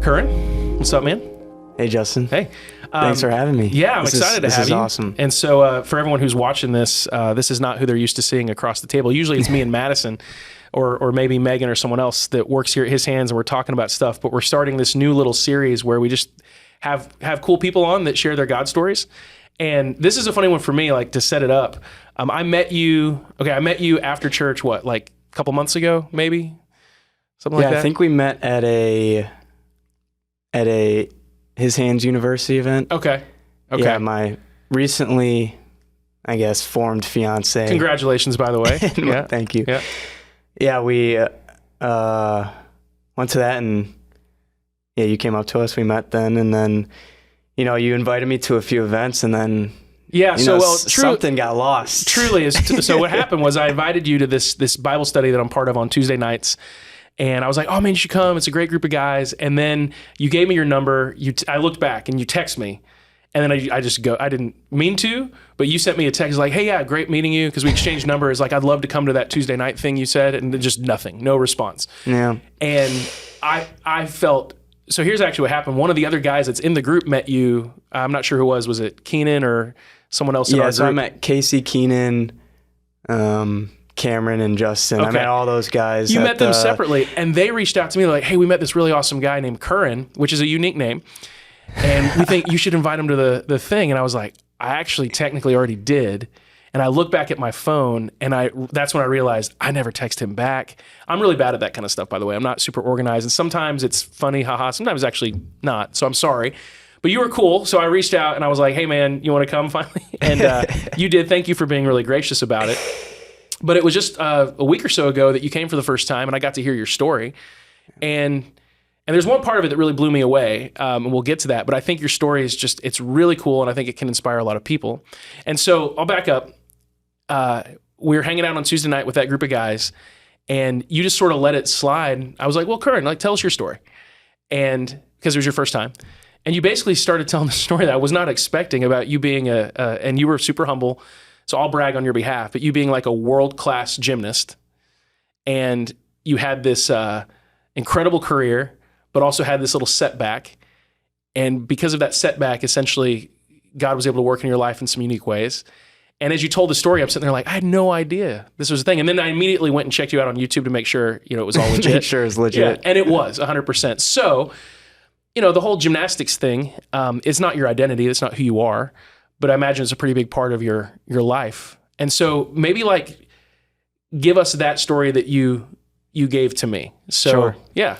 Curran, what's up, man? Hey, Justin. Hey. Thanks for having me. Yeah, I'm excited to have you. This is awesome. And so for everyone who's watching this, this is not who they're used to seeing across the table. Usually it's me and Madison or maybe Megan or someone else that works here at His Hands, and we're talking about stuff. But we're starting this new little series where we just have cool people on that share their God stories. And this is a funny one for me, like to set it up. I met you after church, like a couple months ago, maybe? Something like that? Yeah, I think we met at a His Hands University event. Okay. Yeah, my recently, I guess, formed fiance. Congratulations, by the way. Yeah. Thank you. Yeah, we went to that, and yeah, you came up to us. We met then, and then, you invited me to a few events, and then something got lost. Truly is. So what happened was I invited you to this Bible study that I'm part of on Tuesday nights. And I was like, oh man, you should come. It's a great group of guys. And then you gave me your number. I looked back and you text me. And then I didn't mean to, but you sent me a text like, hey, yeah, great meeting you. Cause we exchanged numbers. Like, I'd love to come to that Tuesday night thing you said. And then just nothing, no response. Yeah. And I felt, so here's actually what happened. One of the other guys that's in the group met you. I'm not sure who it was. Was it Keenan or someone else in our group? So I met Casey, Keenan, Cameron and Justin. Okay. I met all those guys. You met them separately, and they reached out to me like, hey, we met this really awesome guy named Curran, which is a unique name, and we think you should invite him to the thing. And I was like, I actually technically already did. And I look back at my phone, and that's when I realized I never text him back. I'm really bad at that kind of stuff, by the way. I'm not super organized, and sometimes it's funny, haha. Sometimes actually not, so I'm sorry. But you were cool, so I reached out, and I was like, hey, man, you want to come finally? And you did. Thank you for being really gracious about it. But it was just a week or so ago that you came for the first time, and I got to hear your story. And there's one part of it that really blew me away, and we'll get to that. But I think your story is it's really cool, and I think it can inspire a lot of people. And so I'll back up. We were hanging out on Tuesday night with that group of guys, and you just sort of let it slide. I was like, well, Curran, tell us your story. And because it was your first time. And you basically started telling the story that I was not expecting about you being and you were super humble. So I'll brag on your behalf, but you being like a world-class gymnast, and you had this incredible career, but also had this little setback. And because of that setback, essentially, God was able to work in your life in some unique ways. And as you told the story, I'm sitting there like, I had no idea this was a thing. And then I immediately went and checked you out on YouTube to make sure, it was all legit. Make sure it was legit. Yeah, and it was 100%. So, the whole gymnastics thing is not your identity. It's not who you are. But I imagine it's a pretty big part of your life. And so maybe give us that story that you gave to me. So, sure. Yeah.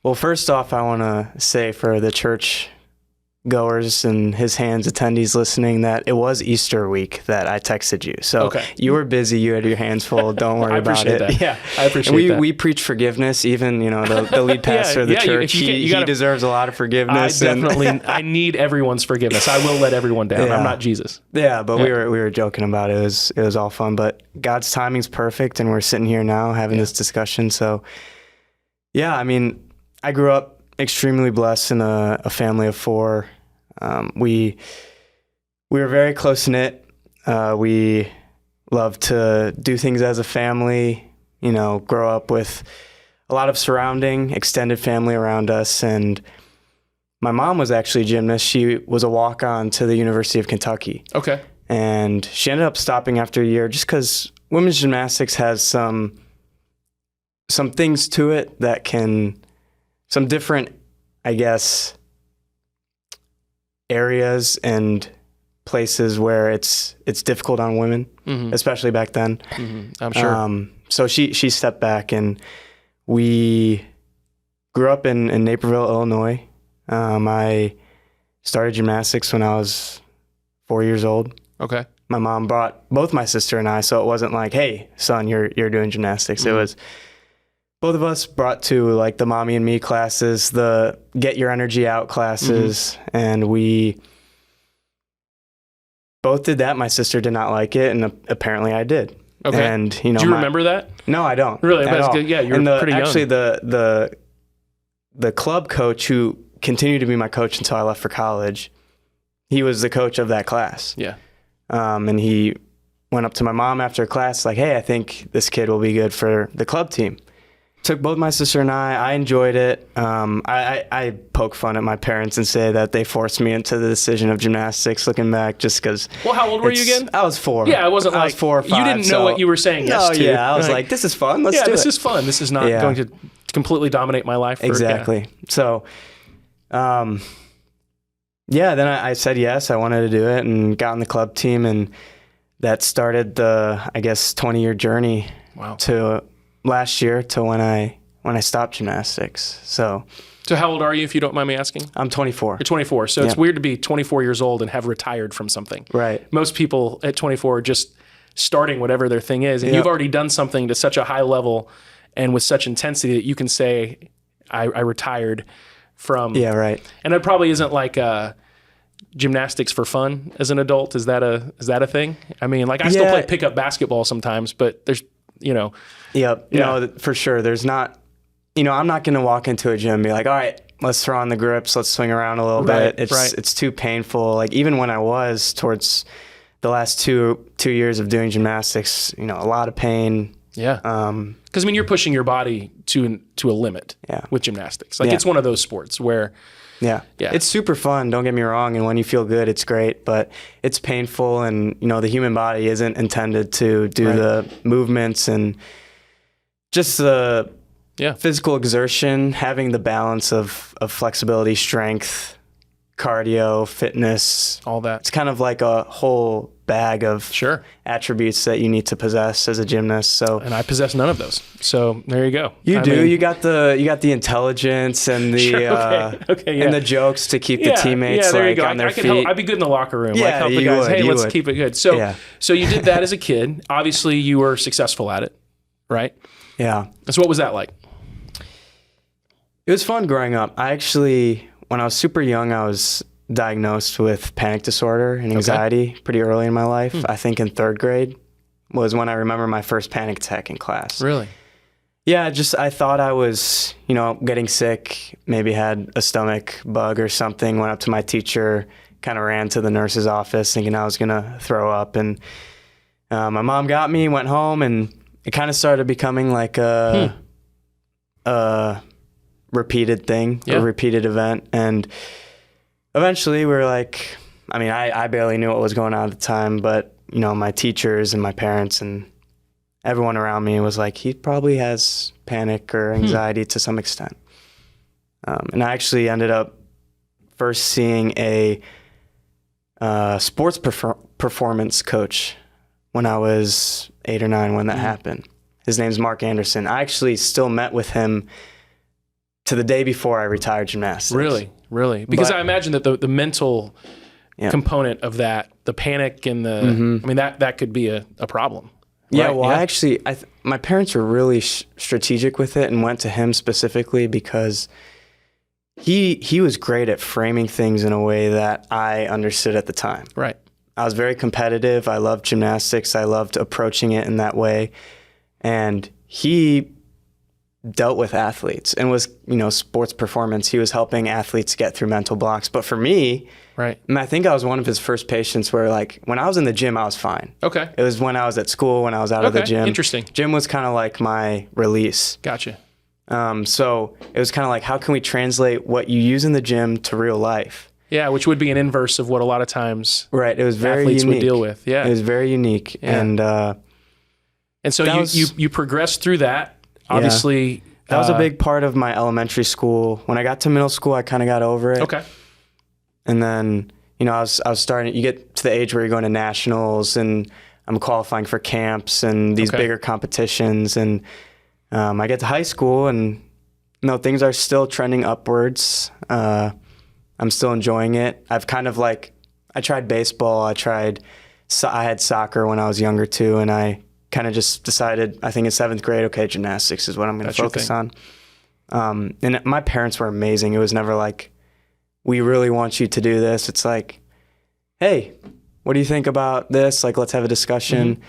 Well, first off, I want to say for the church goers and His Hands attendees listening that it was Easter week that I texted you. So You were busy. You had your hands full. Don't worry about it. That. Yeah, I appreciate that. We preach forgiveness. Even, the lead pastor of the church, he deserves a lot of forgiveness. I need everyone's forgiveness. I will let everyone down. Yeah. I'm not Jesus. Yeah, but we were joking about it. It was all fun. But God's timing's perfect, and we're sitting here now having this discussion. So, yeah, I grew up extremely blessed in a family of four. We were very close-knit. We loved to do things as a family, grow up with a lot of surrounding extended family around us. And my mom was actually a gymnast. She was a walk-on to the University of Kentucky. Okay. And she ended up stopping after a year just because women's gymnastics has some things to it that some different, I guess, areas and places where it's difficult on women, especially back then. Mm-hmm. I'm sure. So she stepped back, and we grew up in Naperville, Illinois. I started gymnastics when I was 4 years old. Okay. My mom brought both my sister and I, so it wasn't like, hey, son, you're doing gymnastics. Mm-hmm. It was both of us brought to the mommy and me classes, the get your energy out classes. Mm-hmm. And we both did that. My sister did not like it, and apparently I did. Okay. And do you remember that? No, I don't. Really? That's good. Yeah, you're pretty young. Actually, the club coach who continued to be my coach until I left for college, he was the coach of that class. Yeah. And he went up to my mom after class like, hey, I think this kid will be good for the club team. Took both my sister and I enjoyed it. I poke fun at my parents and say that they forced me into the decision of gymnastics, looking back, just because. Well, how old were you again? I was 4. Yeah, it wasn't I like was 4 or 5. You didn't know what you were saying yes to. Yeah, I was like, this is fun. Let's do it. Yeah, this is fun. This is not going to completely dominate my life. Exactly. So, then I said yes. I wanted to do it and got on the club team, and that started the, I guess, 20-year journey to last year to when I stopped gymnastics. So how old are you, if you don't mind me asking? I'm 24. You're 24. So it's weird to be 24 years old and have retired from something. Right. Most people at 24 are just starting whatever their thing is. And you've already done something to such a high level and with such intensity that you can say, I retired from. Yeah, right. And it probably isn't like gymnastics for fun as an adult. Is that a thing? I mean, like I still play pickup basketball sometimes, but there's, Yep. Yeah. No, for sure. There's not, I'm not going to walk into a gym and be like, all right, let's throw on the grips. Let's swing around a little bit. It's too painful. Like even when I was towards the last two years of doing gymnastics, a lot of pain. Yeah. Because you're pushing your body to a limit with gymnastics. Like it's one of those sports where. Yeah. It's super fun. Don't get me wrong. And when you feel good, it's great, but it's painful. And, the human body isn't intended to do the movements and just the physical exertion, having the balance of flexibility, strength, cardio, fitness. All that. It's kind of like a whole bag of attributes that you need to possess as a gymnast. And I possess none of those. So there you go. You do. You got the intelligence and the and the jokes to keep the teammates on their feet. I'd be good in the locker room. Help the guys. Hey, let's keep it good. So you did that as a kid. Obviously, you were successful at it, right? Yeah. So what was that like? It was fun growing up. When I was super young, I was diagnosed with panic disorder and anxiety pretty early in my life. I think in 3rd grade was when I remember my first panic attack in class. Really? Yeah, I thought I was, getting sick, maybe had a stomach bug or something, went up to my teacher, kind of ran to the nurse's office thinking I was going to throw up. And my mom got me, went home, and it kind of started becoming like a repeated thing, a repeated event. And eventually we were like, I barely knew what was going on at the time, but, my teachers and my parents and everyone around me was like, he probably has panic or anxiety to some extent. And I actually ended up first seeing a sports performance coach when I was 8 or 9 when that happened. His name's Mark Anderson. I actually still met with him to the day before I retired gymnastics. Really? Because I imagine that the mental component of that, the panic and that could be a problem. Right? Yeah, well, my parents were really strategic with it and went to him specifically because he was great at framing things in a way that I understood at the time. Right. I was very competitive. I loved gymnastics. I loved approaching it in that way. And he dealt with athletes and was, sports performance. He was helping athletes get through mental blocks. But for me, I think I was one of his first patients where, when I was in the gym, I was fine. Okay. It was when I was at school, when I was out of the gym. Interesting. Gym was kind of like my release. Gotcha. So it was kind of like, how can we translate what you use in the gym to real life? Yeah, which would be an inverse of what a lot of times it was very athletes unique. would deal with. Yeah. It was very unique. Yeah. And so you progressed through that. Obviously, that was a big part of my elementary school. When I got to middle school, I kind of got over it. Okay. And then, I was starting, you get to the age where you're going to nationals and I'm qualifying for camps and these bigger competitions. And I get to high school and, things are still trending upwards. I'm still enjoying it. I've kind of I tried baseball. I had soccer when I was younger too. And I kind of just decided, I think in 7th grade, okay, gymnastics is what I'm going to focus on. And my parents were amazing. It was never like, we really want you to do this. It's like, hey, what do you think about this? Let's have a discussion.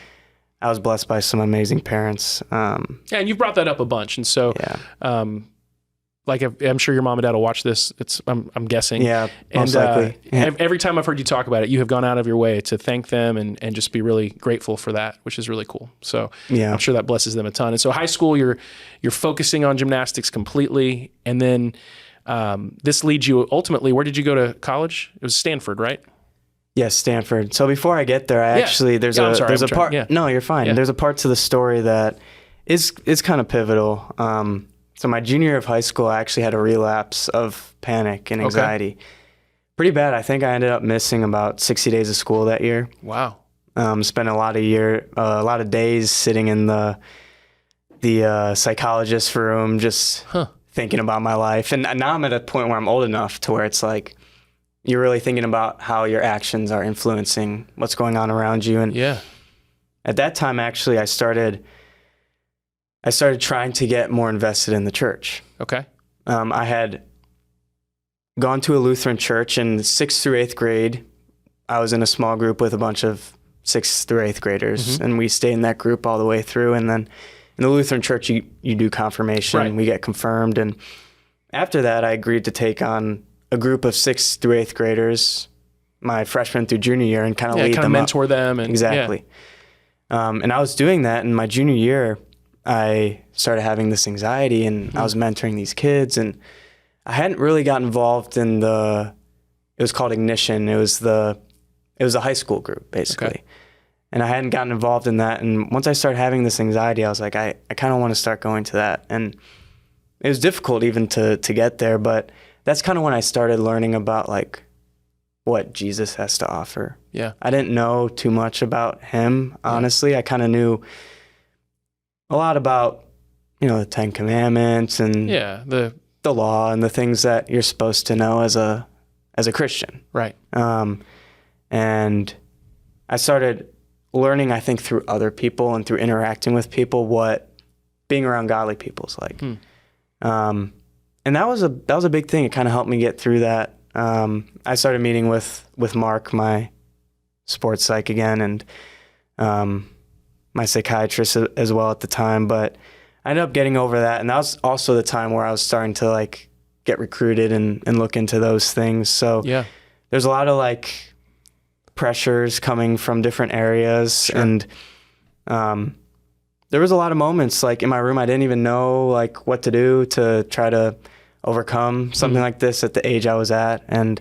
I was blessed by some amazing parents. And you've brought that up a bunch. And so, Like I'm sure your mom and dad will watch this. I'm guessing. Yeah, most likely. Every time I've heard you talk about it, you have gone out of your way to thank them and just be really grateful for that, which is really cool. So Yeah. I'm sure that blesses them a ton. And so high school, you're focusing on gymnastics completely, and then this leads you ultimately. Where did you go to college? It was Stanford, right? Yes, Stanford. So before I get there, there's a part. Yeah. No, you're fine. Yeah. There's a part to the story that is kind of pivotal. So my junior year of high school, I actually had a relapse of panic and anxiety. Okay. Pretty bad. I think I ended up missing about 60 days of school that year. Wow. Spent a lot of days sitting in the psychologist's room, just thinking about my life. And now I'm at a point where I'm old enough to where it's like you're really thinking about how your actions are influencing what's going on around you. And at that time, actually, I started trying to get more invested in the church. Okay. I had gone to a Lutheran church in 6th through 8th grade. I was in a small group with a bunch of 6th through 8th graders, and we stayed in that group all the way through. And then in the Lutheran church, you do confirmation. Right. We get confirmed. And after that, I agreed to take on a group of 6th through 8th graders my freshman through junior year and kind of lead them mentor up. them. And, exactly. And I was doing that in my junior year. I started having this anxiety, and I was mentoring these kids, and I hadn't really got involved in it was called Ignition. It was a high school group, basically. Okay. And I hadn't gotten involved in that. And once I started having this anxiety, I was like, I kind of want to start going to that. And it was difficult even to get there, but that's kind of when I started learning about like what Jesus has to offer. Yeah. I didn't know too much about him, honestly. I kind of knew a lot about, the 10 Commandments and the law and the things that you're supposed to know as a Christian. Right. And I started learning, I think, through other people and through interacting with people what being around godly people is like. And that was a big thing. It kind of helped me get through that. I started meeting with Mark, my sports psych again, and my psychiatrist as well at the time, but I ended up getting over that. And that was also the time where I was starting to like get recruited and look into those things. So there's a lot of like pressures coming from different areas. Sure. And there was a lot of moments like in my room, I didn't even know like what to do to try to overcome something like this at the age I was at. And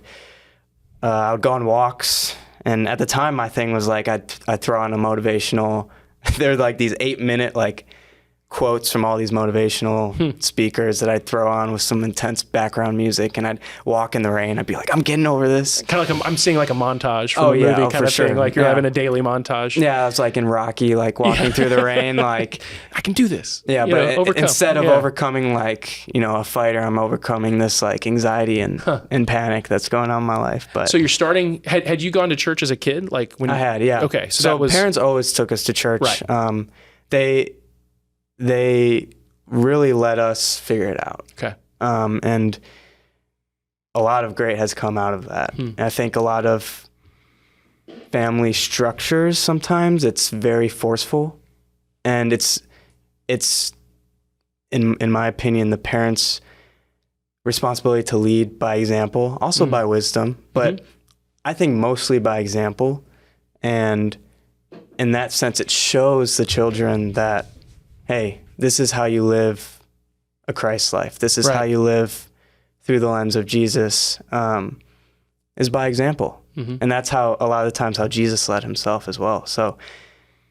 I would go on walks. And at the time, my thing was like I'd throw on a motivational. They're like these 8-minute like quotes from all these motivational speakers that I'd throw on with some intense background music, and I'd walk in the rain. I'd be like, I'm getting over this. Kind of like I'm seeing like a montage from a movie kind of thing. Like you're having a daily montage. Yeah, I was like in Rocky, like walking through the rain, like I can do this. Yeah, but instead of overcoming like, a fighter, I'm overcoming this like anxiety and panic that's going on in my life. But so you're starting, had you gone to church as a kid? Like when I had, yeah. Okay. So that was, parents always took us to church. Right. They really let us figure it out. Okay. And a lot of great has come out of that. And I think a lot of family structures, sometimes it's very forceful, and it's in my opinion, the parents' responsibility to lead by example, also by wisdom, but I think mostly by example. And in that sense, it shows the children that, hey, this is how you live a Christ life. This is how you live through the lens of Jesus, is by example. And that's how, a lot of the times, how Jesus led himself as well. So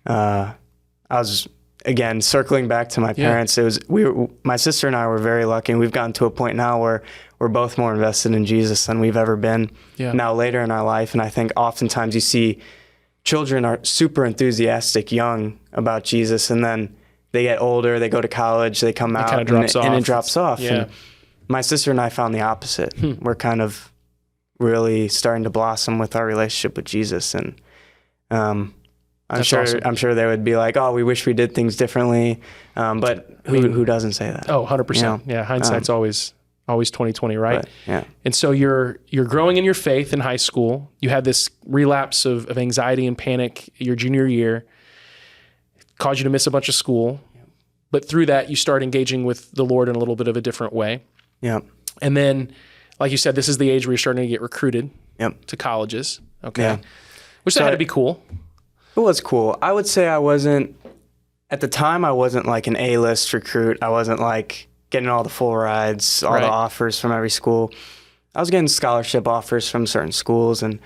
I was, again, circling back to my parents, my sister and I were very lucky, and we've gotten to a point now where we're both more invested in Jesus than we've ever been now later in our life. And I think oftentimes you see children are super enthusiastic young about Jesus, and then they get older, they go to college, they come out, and it drops off. Yeah. And my sister and I found the opposite. We're kind of really starting to blossom with our relationship with Jesus. And I'm sure they would be like, oh, we wish we did things differently. But who doesn't say that? Oh, 100%. Yeah, hindsight's always 20/20, right? But, yeah. And so you're growing in your faith in high school. You had this relapse of anxiety and panic your junior year, caused you to miss a bunch of school. But through that, you start engaging with the Lord in a little bit of a different way. Yep. And then, like you said, this is the age where you're starting to get recruited Yep. to colleges. Okay. Yeah. Which that had to be cool. It was cool. I would say I wasn't, at the time, I wasn't like an A-list recruit. I wasn't like getting all the full rides, all the offers from every school. I was getting scholarship offers from certain schools, and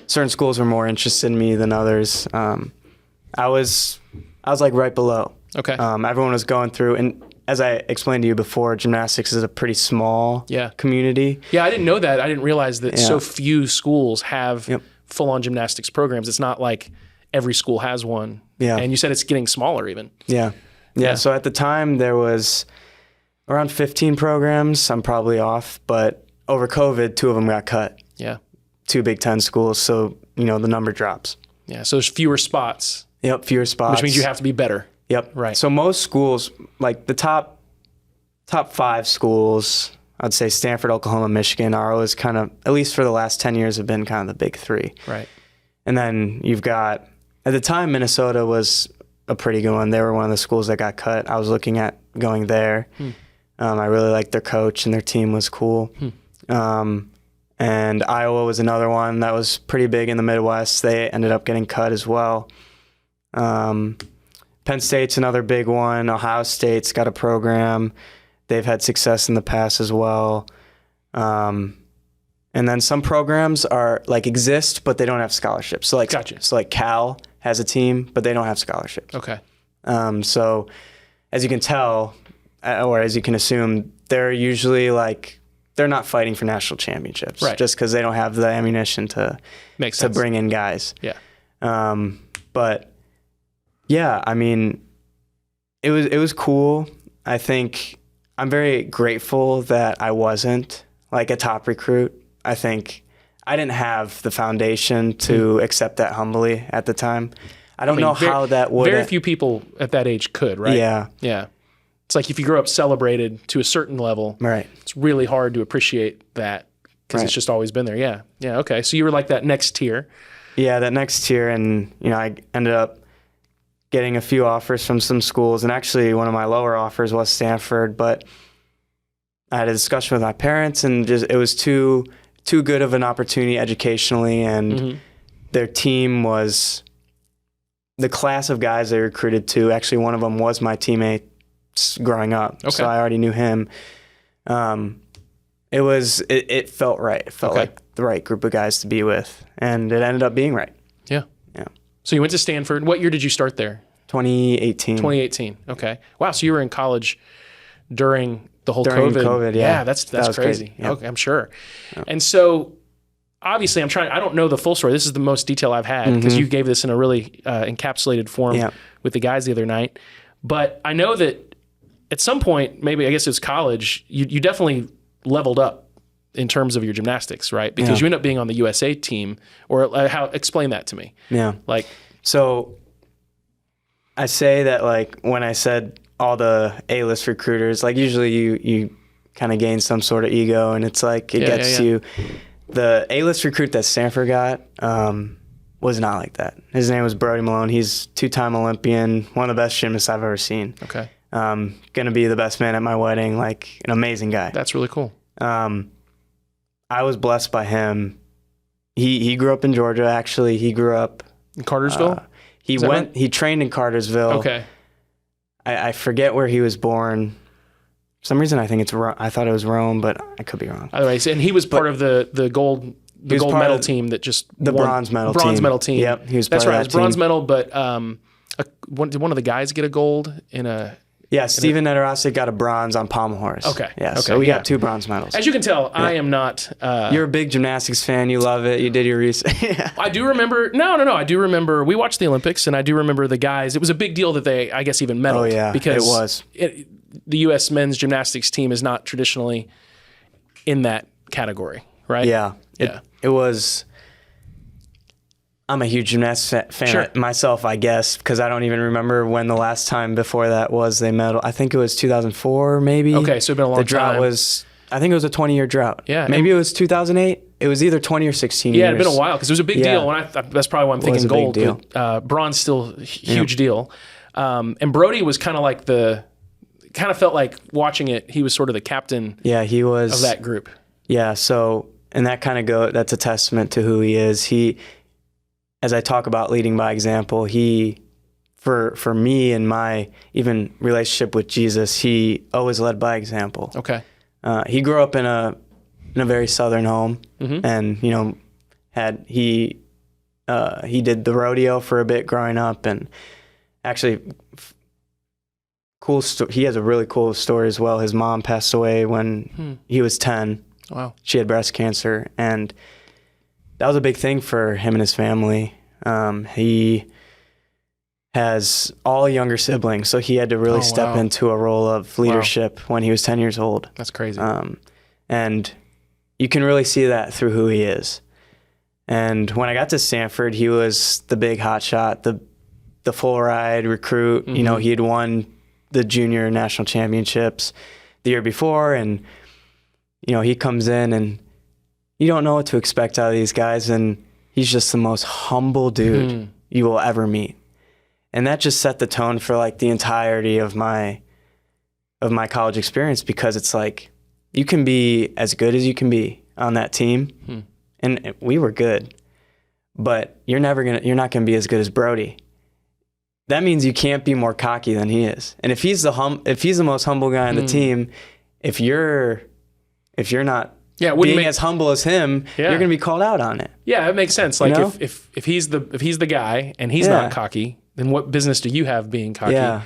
certain schools were more interested in me than others. I was like right below. Okay. Everyone was going through, and as I explained to you before, gymnastics is a pretty small community. Yeah, I didn't know that. I didn't realize that so few schools have full-on gymnastics programs. It's not like every school has one. Yeah. And you said it's getting smaller even. Yeah. So at the time, there was around 15 programs. I'm probably off, but over COVID, 2 of them got cut. Yeah. 2 Big Ten schools, so, the number drops. Yeah, so there's fewer spots. Yep, fewer spots. Which means you have to be better. Yep. Right. So most schools, like the top 5 schools, I'd say Stanford, Oklahoma, Michigan are always kind of, at least for the last 10 years, have been kind of the big 3. Right. And then you've got, at the time, Minnesota was a pretty good one. They were one of the schools that got cut. I was looking at going there. I really liked their coach, and their team was cool. And Iowa was another one that was pretty big in the Midwest. They ended up getting cut as well. Penn State's another big one. Ohio State's got a program. They've had success in the past as well. And then some programs are like exist, but they don't have scholarships. So like, so like Cal has a team, but they don't have scholarships. Okay. So as you can tell, or as you can assume, they're usually like, they're not fighting for national championships just because they don't have the ammunition to bring in guys. Yeah. But yeah, I mean, it was cool. I think I'm very grateful that I wasn't like a top recruit. I think I didn't have the foundation to accept that humbly at the time. I don't know how that would. Very few people at that age could, right? Yeah. Yeah. It's like if you grow up celebrated to a certain level, it's really hard to appreciate that because it's just always been there. Yeah. Yeah. Okay. So you were like that next tier. Yeah, that next tier. And, I ended up getting a few offers from some schools. And actually, one of my lower offers was Stanford. But I had a discussion with my parents, and it was too good of an opportunity educationally. And their team was the class of guys they recruited to. Actually, one of them was my teammate growing up. Okay. So I already knew him. It felt right. It felt like the right group of guys to be with, and it ended up being right. Yeah. So you went to Stanford. What year did you start there? 2018. 2018. Okay. Wow. So you were in college during the whole during COVID. Yeah. That's crazy. Yep. Okay, I'm sure. Yep. And so obviously I don't know the full story. This is the most detail I've had because you gave this in a really encapsulated form with the guys the other night. But I know that at some point, maybe I guess it was college, you definitely leveled up in terms of your gymnastics, right? Because you end up being on the USA team, or explain that to me. Yeah. So I say that when I said all the A-list recruiters, usually you kind of gain some sort of ego, and it's it gets you. The A-list recruit that Stanford got was not like that. His name was Brody Malone. He's 2-time Olympian, one of the best gymnasts I've ever seen. Okay. Going to be the best man at my wedding, an amazing guy. That's really cool. I was blessed by him. He grew up in Georgia, actually. He grew up in Cartersville? He trained in Cartersville. Okay. I forget where he was born. For some reason, I thought it was Rome, but I could be wrong. Other way, and he was part of the gold medal team that just won. Bronze medal team. Yep, he was that's part right. of that It was bronze team. medal, but did one of the guys get a gold in a? Yeah, Steven Nedorossi got a bronze on pommel horse. Okay. Yeah, okay. So we got 2 bronze medals. As you can tell, I am not. You're a big gymnastics fan. You love it. You did your research. I do remember. No. I do remember. We watched the Olympics, and I do remember the guys. It was a big deal that they, I guess, even medaled. Oh yeah, because it was. The U.S. men's gymnastics team is not traditionally in that category, right? Yeah. It was. I'm a huge gymnastics fan myself, I guess, because I don't even remember when the last time before that was they medal. I think it was 2004, maybe. Okay, so it's been a long time. The drought was, I think it was a 20-year drought. Yeah. Maybe it was 2008. It was either 20 or 16 years. Yeah, it'd been a while because it was a big deal. And that's probably why I'm thinking gold. Big deal. But, bronze still a huge deal. And Brody was kind of like the kind of felt like watching it, he was sort of the captain Yeah, he was of that group. Yeah, so and that kind of that's a testament to who he is. He, as I talk about leading by example, he, for me and my even relationship with Jesus, he always led by example. Okay. He grew up in a very Southern home, Mm-hmm. and he did the rodeo for a bit growing up, and actually, he has a really cool story as well. His mom passed away when he was 10. Wow. She had breast cancer, and that was a big thing for him and his family. He has all younger siblings, so he had to really step into a role of leadership when he was 10 years old. That's crazy. And you can really see that through who he is. And when I got to Stanford, he was the big hotshot, the full ride recruit. Mm-hmm. He had won the junior national championships the year before, and he comes in and you don't know what to expect out of these guys, and he's just the most humble dude you will ever meet. And that just set the tone for like the entirety of my college experience, because it's like you can be as good as you can be on that team, and we were good, but you're not gonna be as good as Brody. That means you can't be more cocky than he is. And if he's the most humble guy on the team, if you're not being as humble as him, you're going to be called out on it. Yeah, it makes sense. Like if he's the guy and he's not cocky, then what business do you have being cocky? Yeah.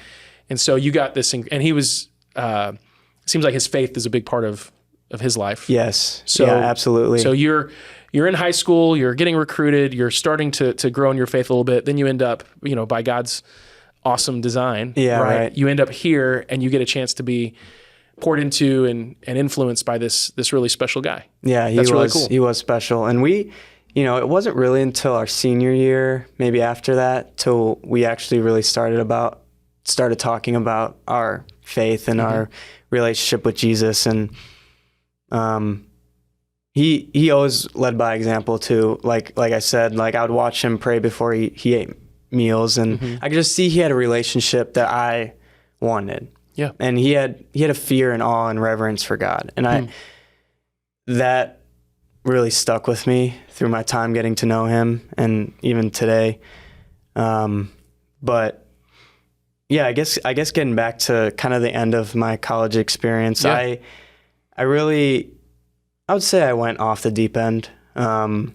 And so you got this, and he was. Seems like his faith is a big part of his life. Yes. So yeah, absolutely. So you're in high school, you're getting recruited, you're starting to grow in your faith a little bit. Then you end up, by God's awesome design. Yeah. Right. You end up here, and you get a chance to be poured into and influenced by this really special guy. Yeah, That's really cool. He was special. And we, it wasn't really until our senior year, maybe after that, till we actually really started talking about our faith and our relationship with Jesus. And he always led by example too. Like I said, like I would watch him pray before he ate meals, and I could just see he had a relationship that I wanted. Yeah. And he had a fear and awe and reverence for God. And that really stuck with me through my time getting to know him, and even today. But yeah, I guess getting back to kind of the end of my college experience, I would say I went off the deep end. I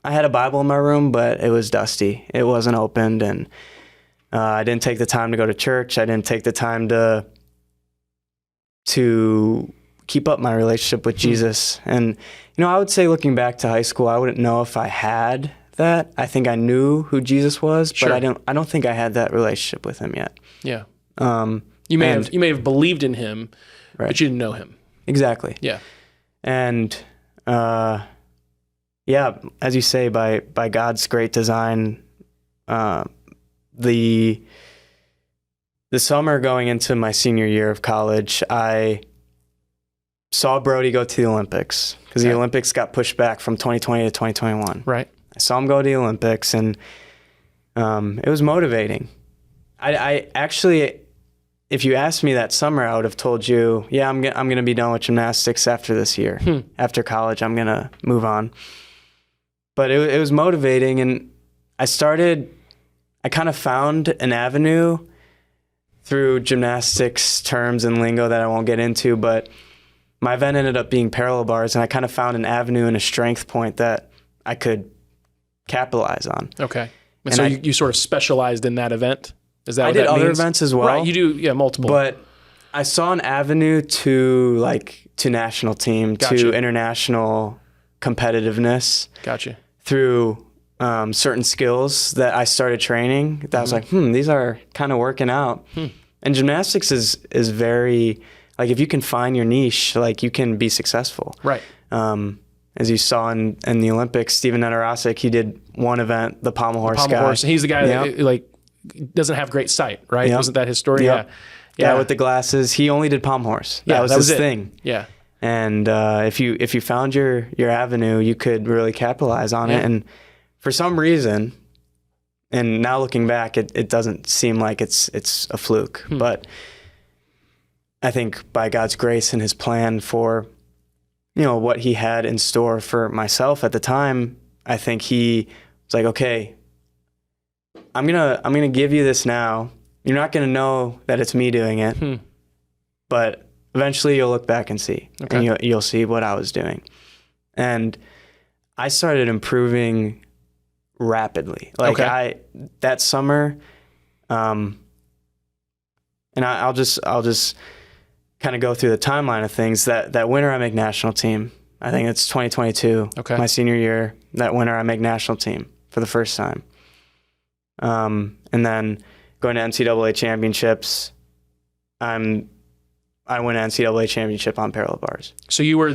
had a Bible in my room, but it was dusty. It wasn't opened, and I didn't take the time to go to church. I didn't take the time to keep up my relationship with Jesus. And, I would say looking back to high school, I wouldn't know if I had that. I think I knew who Jesus was, but I don't think I had that relationship with him yet. Yeah. You may have believed in him, but you didn't know him. Exactly. Yeah. And, as you say, by God's great design, the summer going into my senior year of college, I saw Brody go to the Olympics, because the Olympics got pushed back from 2020 to 2021. Right. I saw him go to the Olympics, and it was motivating. I actually, if you asked me that summer, I would have told you, I'm going to be done with gymnastics after this year. After college, I'm going to move on. But it was motivating, and I kind of found an avenue through gymnastics terms and lingo that I won't get into, but my event ended up being parallel bars, and I kind of found an avenue and a strength point that I could capitalize on. Okay. And so you sort of specialized in that event? Is that what that means? I did other events as well. Right, you do, multiple. But I saw an avenue to national team, to international competitiveness. Gotcha. Through certain skills that I started training, that I was like, these are kind of working out. And gymnastics is very, if you can find your niche, you can be successful. Right. As you saw in the Olympics, Steven Netarasic, he did one event, the pommel horse guy. He's the guy that doesn't have great sight, right? Yep. Wasn't that his story? Yep. Yeah, with the glasses. He only did pommel horse. That was his thing. Yeah. And if you found your avenue, you could really capitalize on it. And for some reason, and now looking back, it doesn't seem like it's a fluke. But I think by God's grace and his plan for, what he had in store for myself at the time, I think he was like, okay, I'm gonna give you this now. You're not gonna know that it's me doing it, but eventually you'll look back and see, and you'll see what I was doing. And I started improving rapidly. That summer, and I'll just kind of go through the timeline of things. That winter I make national team. I think it's 2022, my senior year. That winter I make national team for the first time. And then going to NCAA championships, I win an NCAA championship on parallel bars. So you were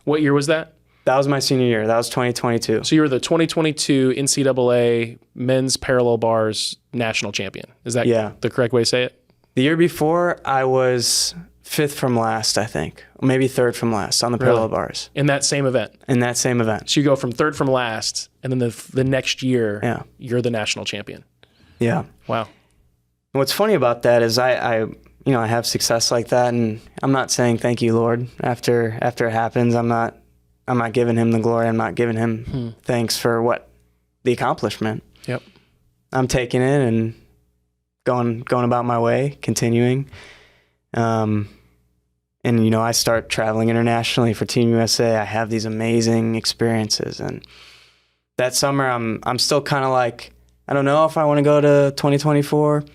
what year was that? That was my senior year. That was 2022. So you were the 2022 NCAA men's parallel bars national champion. Is that the correct way to say it? The year before, I was 5th from last, I think. Maybe 3rd from last on the parallel bars. In that same event? In that same event. So you go from 3rd from last, and then the next year, you're the national champion. Yeah. Wow. What's funny about that is I have success like that, and I'm not saying thank you, Lord. After it happens, I'm not giving him the glory. I'm not giving him thanks for the accomplishment. Yep. I'm taking it and going about my way, continuing. And I start traveling internationally for Team USA. I have these amazing experiences, and that summer I'm still kind of like, I don't know if I want to go to 2024.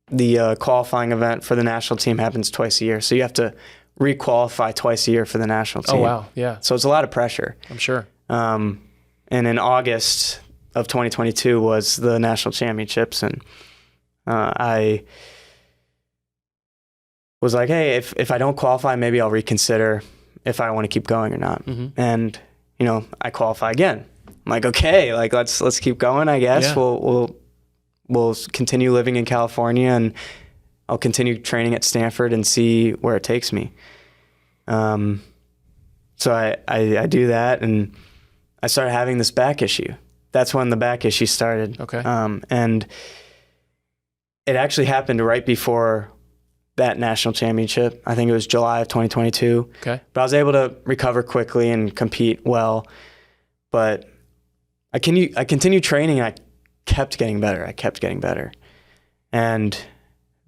The qualifying event for the national team happens twice a year, so you have to re-qualify twice a year for the national team. Oh wow, yeah. So it's a lot of pressure. I'm sure. And in August of 2022 was the national championships, and I was like, hey, if I don't qualify, maybe I'll reconsider if I want to keep going or not. Mm-hmm. And I qualify again. I'm like, okay, like let's keep going. I guess we'll continue living in California, and I'll continue training at Stanford and see where it takes me. So I do that, and I started having this back issue. That's when the back issue started. Okay. And it actually happened right before that national championship. I think it was July of 2022. Okay. But I was able to recover quickly and compete well. But I continued training, and I kept getting better. And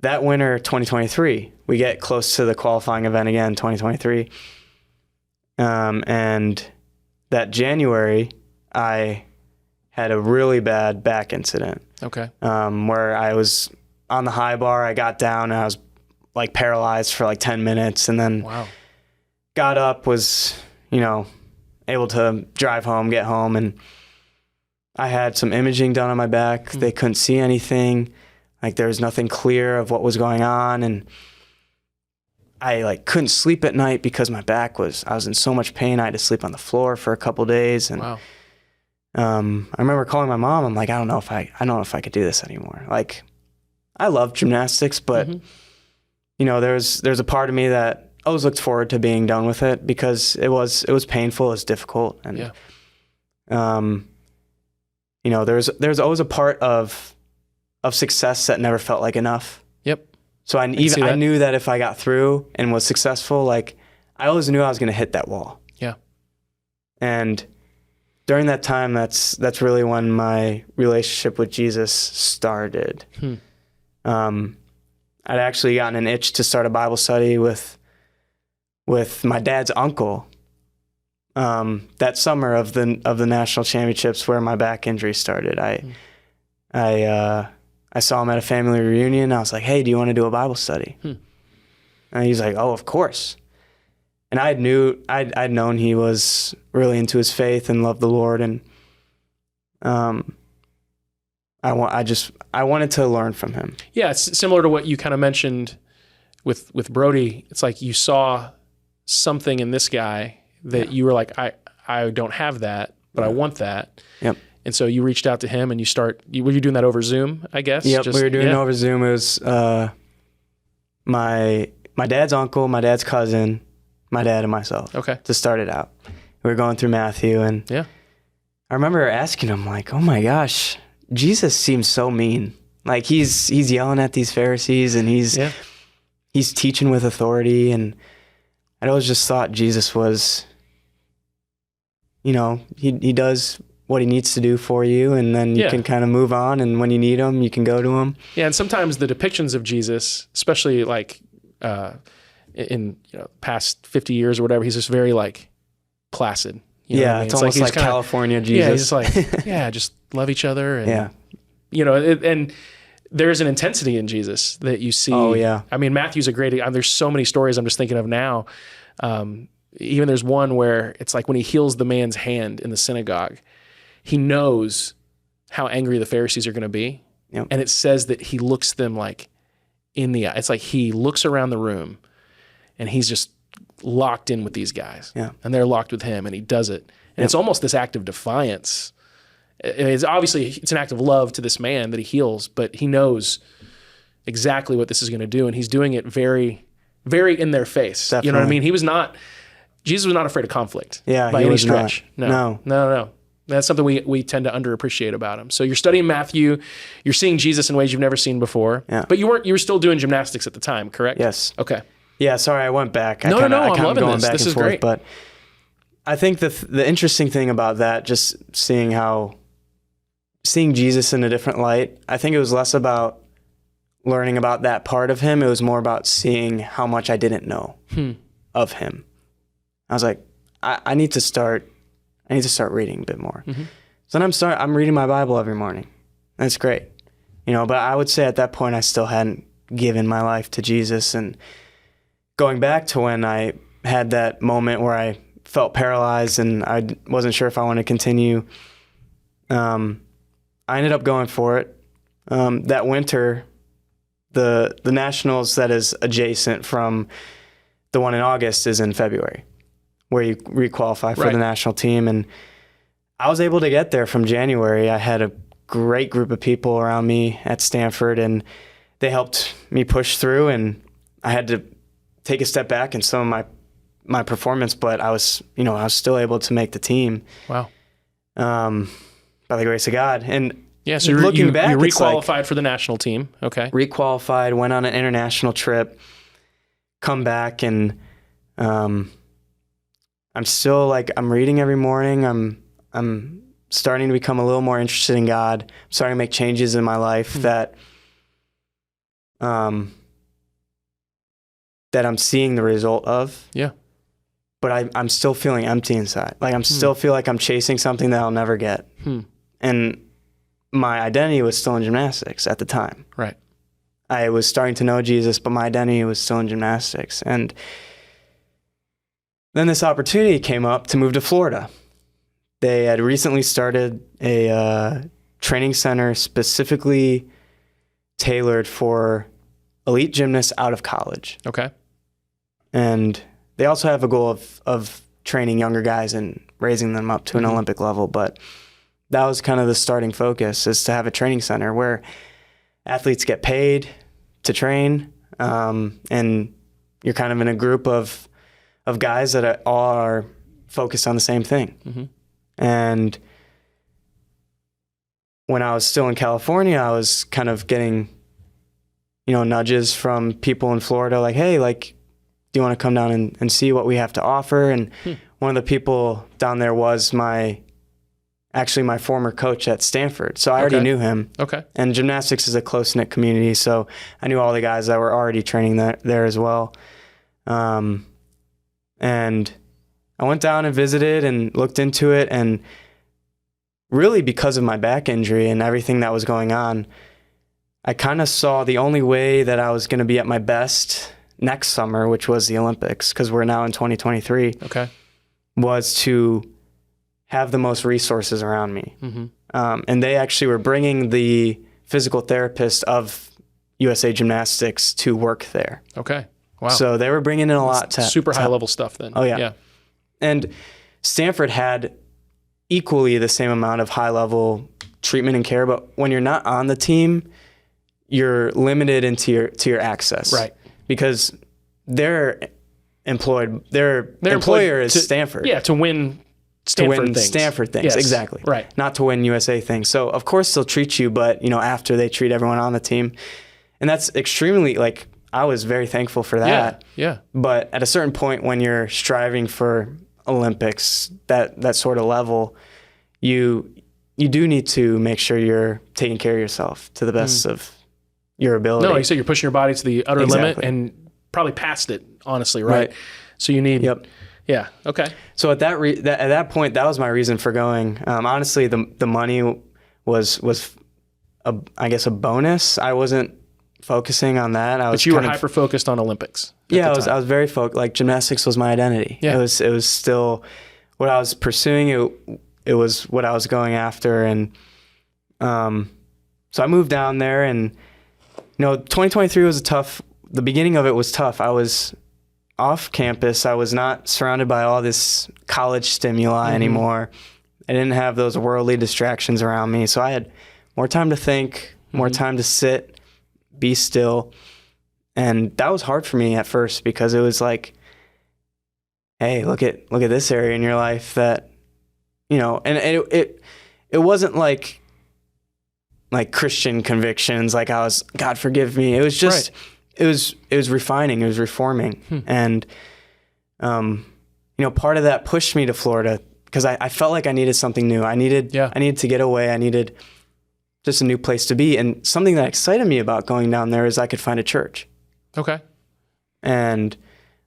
that winter, 2023, we get close to the qualifying event again, 2023. And that January, I had a really bad back incident. Okay. Where I was on the high bar, I got down, and I was like paralyzed for like 10 minutes, and then got up, was, able to drive home, get home, and I had some imaging done on my back. They couldn't see anything. Like there was nothing clear of what was going on, and I couldn't sleep at night because my back I was in so much pain. I had to sleep on the floor for a couple of days, and I remember calling my mom. I'm like, I don't know if I could do this anymore. Like, I love gymnastics, but there's a part of me that always looked forward to being done with it because it was painful, it was difficult, and there's always a part of success that never felt like enough. Yep. So I knew that if I got through and was successful, I always knew I was going to hit that wall. Yeah. And during that time, that's really when my relationship with Jesus started. I'd actually gotten an itch to start a Bible study with my dad's uncle. That summer of the national championships, where my back injury started, I saw him at a family reunion. I was like, "Hey, do you want to do a Bible study?" And he's like, "Oh, of course." And I'd known he was really into his faith and loved the Lord, and I wanted to learn from him. Yeah, it's similar to what you kind of mentioned with Brody. It's like you saw something in this guy that you were like, I don't have that, but I want that. Yep. And so you reached out to him, and were you doing that over Zoom, I guess? Yep, we were doing it over Zoom. It was my dad's uncle, my dad's cousin, my dad, and myself. Okay. To start it out. We were going through Matthew, and I remember asking him, like, oh my gosh, Jesus seems so mean. Like he's yelling at these Pharisees, and he's he's teaching with authority. And I'd always just thought Jesus was, you know, he does what he needs to do for you, and then you can kind of move on, and when you need him, you can go to him. Yeah, and sometimes the depictions of Jesus, especially like in past 50 years or whatever, he's just very like placid. You know what I mean? It's almost like kinda, California Jesus. Yeah, he's just like, just love each other. And, Yeah. And there's an intensity in Jesus that you see. Oh, yeah. I mean, Matthew's a great, there's so many stories I'm just thinking of now. Even there's one where it's like when he heals the man's hand in the synagogue, he knows how angry the Pharisees are going to be. Yep. And it says that he looks them like in the eye. It's like he looks around the room and he's just locked in with these guys. Yeah. And they're locked with him, and he does it. And it's almost this act of defiance. It's obviously, it's an act of love to this man that he heals, but he knows exactly what this is going to do. And he's doing it very, very in their face. Definitely. You know what I mean? Jesus was not afraid of conflict by he any was stretch. not. No. That's something we tend to underappreciate about him. So you're studying Matthew, you're seeing Jesus in ways you've never seen before. Yeah. But you were still doing gymnastics at the time, correct? Yes. Okay. Yeah, sorry, I went back. No, I'm loving this. This is great. But I think the interesting thing about that, just seeing Jesus in a different light, I think it was less about learning about that part of him. It was more about seeing how much I didn't know of him. I was like, I need to start reading a bit more. Mm-hmm. So then I'm reading my Bible every morning. That's great. But I would say at that point I still hadn't given my life to Jesus. And going back to when I had that moment where I felt paralyzed and I wasn't sure if I wanted to continue, I ended up going for it. That winter, the nationals that is adjacent from the one in August is in February, where you requalify for the national team. And I was able to get there from January. I had a great group of people around me at Stanford, and they helped me push through, and I had to take a step back in some of my performance, but I was still able to make the team. Wow. By the grace of God. And so looking back, you requalified for the national team. Okay. Requalified, went on an international trip, come back, and I'm still I'm reading every morning. I'm starting to become a little more interested in God. I'm starting to make changes in my life that I'm seeing the result of. Yeah. But I'm still feeling empty inside. I'm still feel like I'm chasing something that I'll never get. And my identity was still in gymnastics at the time. Right. I was starting to know Jesus, but my identity was still in gymnastics. And then this opportunity came up to move to Florida. They had recently started a training center specifically tailored for elite gymnasts out of college. Okay. And they also have a goal of training younger guys and raising them up to an Olympic level. But that was kind of the starting focus, is to have a training center where athletes get paid to train, and you're kind of in a group of guys that all are focused on the same thing. Mm-hmm. And when I was still in California, I was kind of getting, nudges from people in Florida, like, hey, do you want to come down and see what we have to offer? And one of the people down there was my former coach at Stanford. So I already knew him. Okay. And gymnastics is a close-knit community, so I knew all the guys that were already training there as well. And I went down and visited and looked into it, and really because of my back injury and everything that was going on, I kind of saw the only way that I was going to be at my best next summer, which was the Olympics, because we're now in 2023, was to have the most resources around me. Mm-hmm. And they actually were bringing the physical therapist of USA Gymnastics to work there. Okay. Wow. So they were bringing in a lot to super high level stuff then. Oh yeah. And Stanford had equally the same amount of high level treatment and care, but when you're not on the team, you're limited into your access. Right. Because their employer is Stanford. Yeah, to win Stanford things. Stanford things, yes. Exactly. Right. Not to win USA things. So of course they'll treat you, but after they treat everyone on the team. And that's extremely I was very thankful for that. Yeah. But at a certain point when you're striving for Olympics, that sort of level, you do need to make sure you're taking care of yourself to the best of your ability. No, like you said, you're pushing your body to the utter limit and probably past it, honestly, right? So you need, yeah, okay. So at that point, that was my reason for going. Honestly, the money was I guess a bonus. I wasn't focusing on that. But you were hyper focused on Olympics. Yeah, I was very focused. Like gymnastics was my identity. Yeah. It was still what I was pursuing. It was what I was going after, and so I moved down there, and 2023 was the beginning of it was tough. I was off campus. I was not surrounded by all this college stimuli anymore. I didn't have those worldly distractions around me, so I had more time to think, more time to sit, be still. And that was hard for me at first because it was like, hey, look at this area in your life that, and it wasn't like Christian convictions, like I was, God forgive me. It was just, it was refining, it was reforming. And, part of that pushed me to Florida because I felt like I needed something new. I needed to get away. I needed just a new place to be. And something that excited me about going down there is I could find a church. Okay. And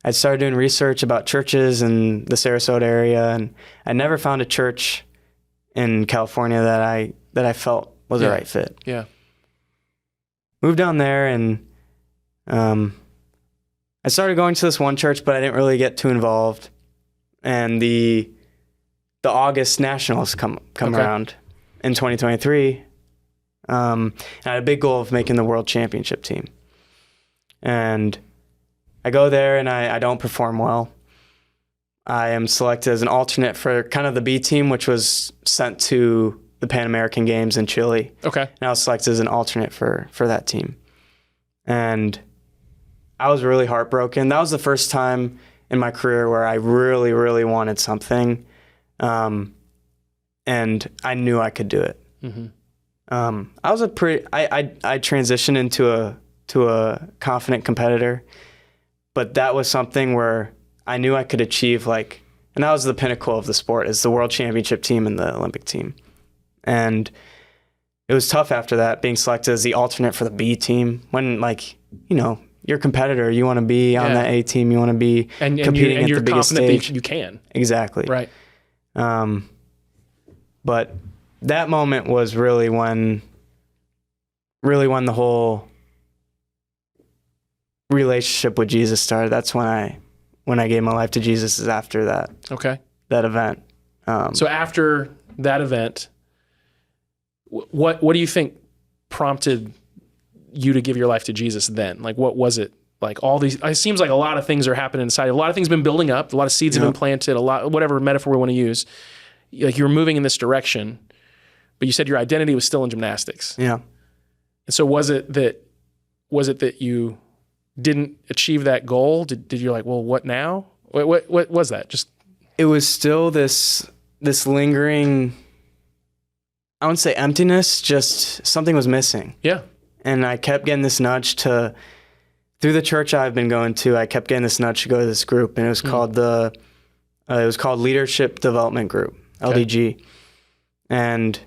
I started doing research about churches in the Sarasota area, and I never found a church in California that I felt was the right fit. Yeah. Moved down there, and I started going to this one church, but I didn't really get too involved. And the August Nationals come around in 2023. And I had a big goal of making the World Championship team. And I go there and I don't perform well. I am selected as an alternate for kind of the B team, which was sent to the Pan American Games in Chile. Okay. And I was selected as an alternate for that team. And I was really heartbroken. That was the first time in my career where I really, really wanted something. And I knew I could do it. I was I transitioned into a confident competitor, but that was something where I knew I could achieve and that was the pinnacle of the sport, is the World Championship team and the Olympic team. And it was tough after that, being selected as the alternate for the B team when you're a competitor, you want to be on that A team, you want to be competing at the biggest stage. That you can. Exactly. Right. But that moment was really when the whole relationship with Jesus started. That's when I gave my life to Jesus, is after that. Okay. That event. So after that event, what do you think prompted you to give your life to Jesus then? Like, what was it? Like all these, it seems like a lot of things are happening inside. A lot of things have been building up. A lot of seeds have been planted. Whatever metaphor we want to use. Like you were moving in this direction, but you said your identity was still in gymnastics. Yeah. And so was it that you didn't achieve that goal? Did you like, well, what now? What was that? It was still this lingering, I wouldn't say emptiness, just something was missing. Yeah. And I kept getting this nudge through the church I've been going to, I kept getting this nudge to go to this group, and it was called Leadership Development Group, LDG. And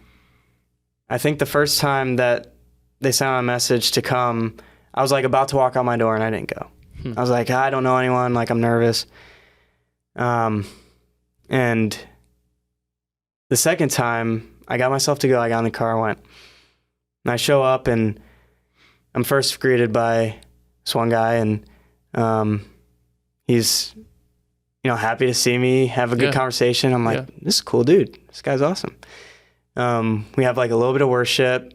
I think the first time that they sent out a message to come, I was about to walk out my door and I didn't go. I was like, I don't know anyone, I'm nervous. And the second time I got myself to go, I got in the car, went. And I show up and I'm first greeted by this one guy, and he's, happy to see me, have a good conversation. I'm like, this is a cool dude. This guy's awesome. We have a little bit of worship.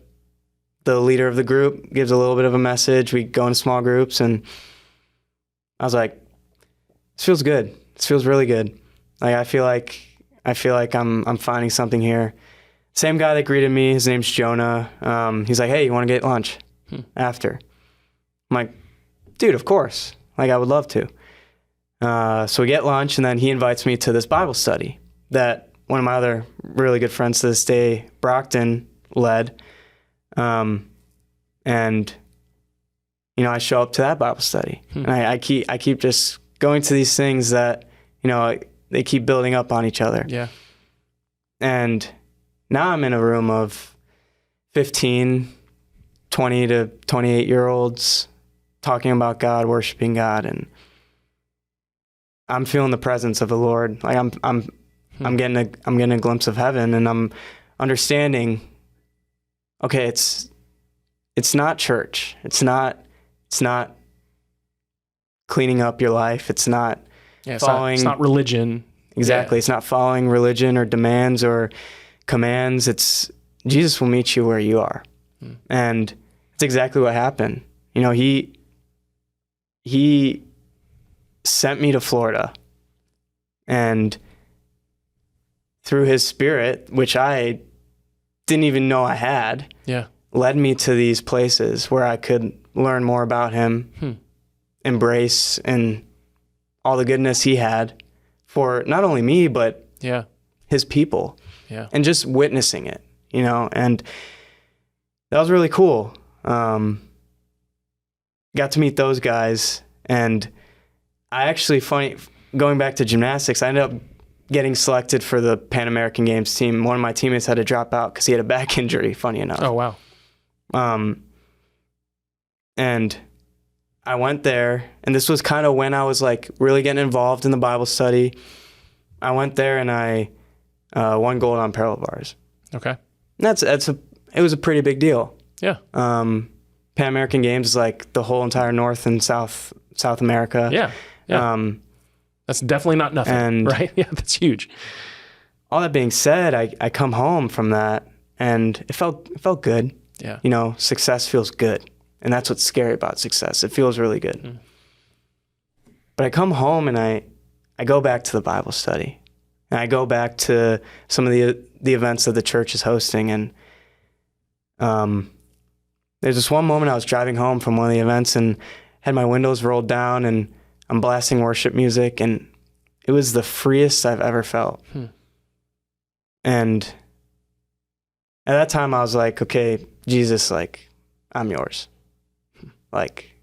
The leader of the group gives a little bit of a message. We go into small groups, and I was like, this feels good. This feels really good. I feel like I'm finding something here. Same guy that greeted me, his name's Jonah. He's like, hey, you want to get lunch after? I'm like, dude, of course. I would love to. So we get lunch, and then he invites me to this Bible study that one of my other really good friends to this day, Brockton, led. And, I show up to that Bible study. And I keep just going to these things that, they keep building up on each other. Yeah. And now I'm in a room of 15, 20 to 28-year-olds talking about God, worshiping God, and I'm feeling the presence of the Lord. Like I'm getting a glimpse of heaven, and I'm understanding, okay, it's not church. It's not cleaning up your life. It's not following. It's not religion. Exactly. Yeah. It's not following religion or demands or commands. It's Jesus will meet you where you are. And it's exactly what happened. He sent me to Florida, and through his Spirit, which I didn't even know I had, led me to these places where I could learn more about him, embrace and all the goodness he had for not only me, but his people, and just witnessing it, and that was really cool. Got to meet those guys, and I actually, going back to gymnastics, I ended up getting selected for the Pan American Games team. One of my teammates had to drop out because he had a back injury, funny enough. Oh, wow. And I went there, and this was kind of when I was like really getting involved in the Bible study. I went there and I won gold on parallel bars. Okay. And it was a pretty big deal. Yeah. Pan American Games is like the whole entire North and South America. Yeah. That's definitely not nothing, right? Yeah, that's huge. All that being said, I come home from that, and it felt good. Yeah. Success feels good. And that's what's scary about success. It feels really good. But I come home and I go back to the Bible study. And I go back to some of the events that the church is hosting. And there's this one moment I was driving home from one of the events and had my windows rolled down and I'm blasting worship music, and it was the freest I've ever felt. And at that time I was like, okay, Jesus, like, I'm yours. Like,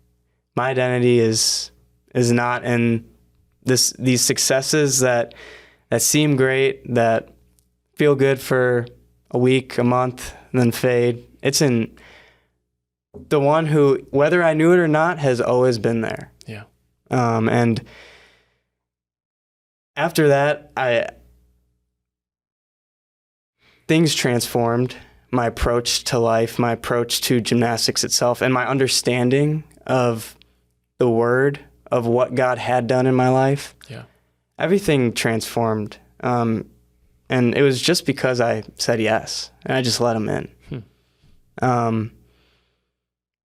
my identity is not in these successes that seem great, that feel good for a week, a month, and then fade. It's in the one who, whether I knew it or not, has always been there. Yeah. And after that, things transformed. My approach to life, my approach to gymnastics itself, and my understanding of the word, of what God had done in my life. Yeah. Everything transformed. And it was just because I said yes, and I just let him in.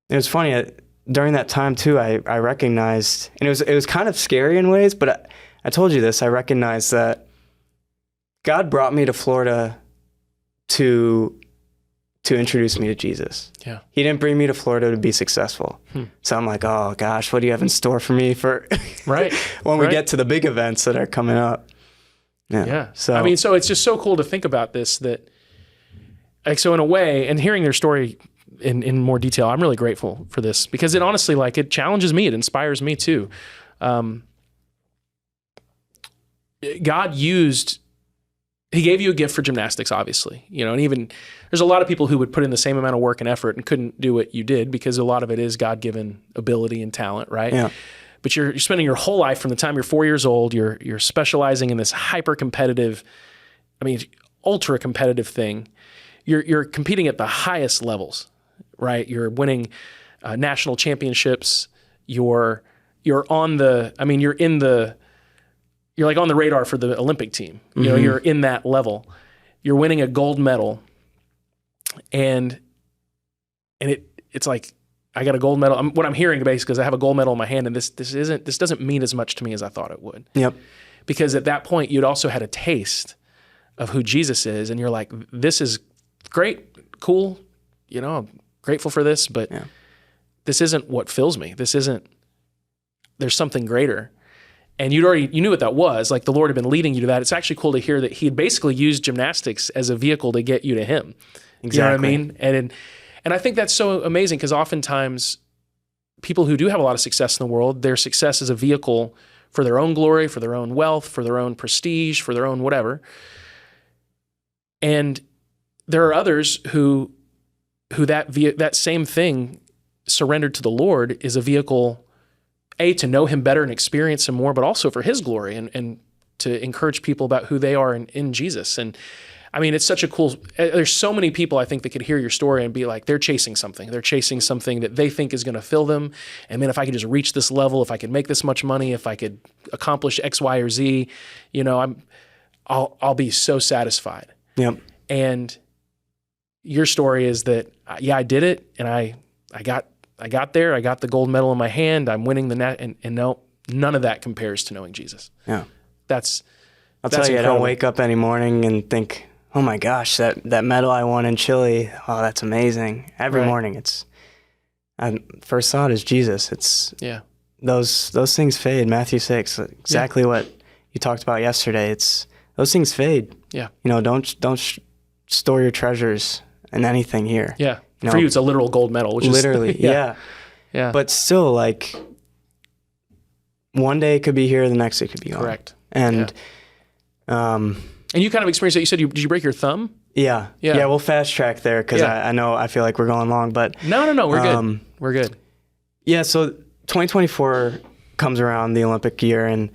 It was funny, during that time too, I recognized, and it was kind of scary in ways, but I told you this, I recognized that God brought me to Florida to introduce me to Jesus. Yeah. He didn't bring me to Florida to be successful. So I'm like, oh gosh, what do you have in store for me for when we get to the big events that are coming up? Yeah. So I mean, so it's just so cool to think about this, that like, so in a way, and hearing their story in more detail, I'm really grateful for this, because it honestly, like, it challenges me. It inspires me too. God he gave you a gift for gymnastics, obviously, and even there's a lot of people who would put in the same amount of work and effort and couldn't do what you did, because a lot of it is God-given ability and talent, right? Yeah. But you're spending your whole life from the time you're 4 years old, you're specializing in this hyper-competitive, ultra competitive thing. You're competing at the highest levels, right? You're winning national championships. You're on the, you're like on the radar for the Olympic team. You're in that level. You're winning a gold medal, and it's like, I got a gold medal. What I'm hearing basically, because I have a gold medal in my hand, and this doesn't mean as much to me as I thought it would. Yep. Because at that point, you'd also had a taste of who Jesus is, and you're like, this is great, cool. I'm grateful for this, but this isn't what fills me. There's something greater. And you knew what that was. Like, the Lord had been leading you to that. It's actually cool to hear that He had basically used gymnastics as a vehicle to get you to Him. Exactly. You know what I mean? And I think that's so amazing, because oftentimes people who do have a lot of success in the world, their success is a vehicle for their own glory, for their own wealth, for their own prestige, for their own whatever. And there are others who that same thing surrendered to the Lord is a vehicle, to know him better and experience him more, but also for his glory and to encourage people about who they are in Jesus. And I mean, it's such a cool, there's so many people I think that could hear your story and be like, they're chasing something. They're chasing something that they think is going to fill them. And man, if I could just reach this level, if I could make this much money, if I could accomplish X, Y, or Z, I'll be so satisfied. Yep. And your story is that, I did it, and I got there. I got the gold medal in my hand. I'm winning the net, and no, none of that compares to knowing Jesus. Yeah. I'll tell you, incredible. I don't wake up any morning and think, oh my gosh, that medal I won in Chile, oh, that's amazing. Every morning first thought is Jesus. It's those things fade. Matthew 6, exactly what you talked about yesterday. It's those things fade. Yeah. Don't store your treasures in anything here. Yeah. For you, it's a literal gold medal, which literally, is yeah. But still, like, one day it could be here, the next it could be gone. Correct. And and you kind of experienced that. You said did you break your thumb? Yeah. We'll fast track there because I feel like we're going long, but no, we're good. We're good. Yeah. So 2024 comes around, the Olympic year, and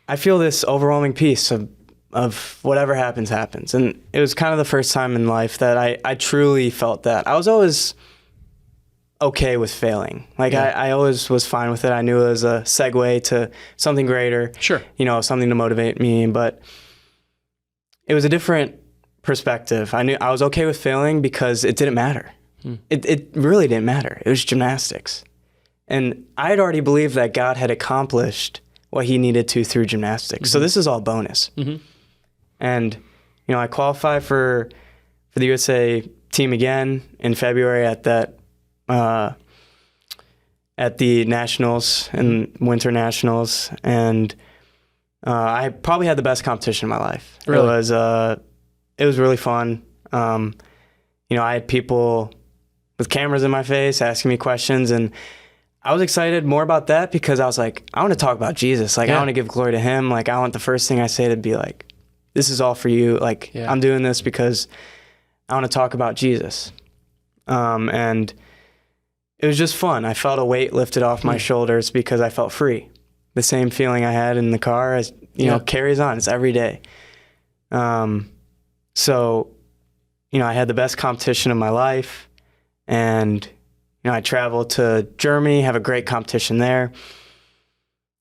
I feel this overwhelming peace of whatever happens. And it was kind of the first time in life that I truly felt that. I was always okay with failing. Like I always was fine with it. I knew it was a segue to something greater. Sure. Something to motivate me, but it was a different perspective. I knew I was okay with failing because it didn't matter. It really didn't matter. It was gymnastics. And I had already believed that God had accomplished what he needed to through gymnastics. Mm-hmm. So this is all bonus. Mm-hmm. And, I qualified for the USA team again in February at the nationals and winter nationals. And I probably had the best competition in my life. Really? It was really fun. I had people with cameras in my face asking me questions, and I was excited more about that because I was like, I want to talk about Jesus. Like, I want to give glory to him. Like, I want the first thing I say to be like, this is all for you. Like, I'm doing this because I want to talk about Jesus. And it was just fun. I felt a weight lifted off my shoulders because I felt free. The same feeling I had in the car as, carries on. It's every day. So, I had the best competition of my life, and, I traveled to Germany, have a great competition there.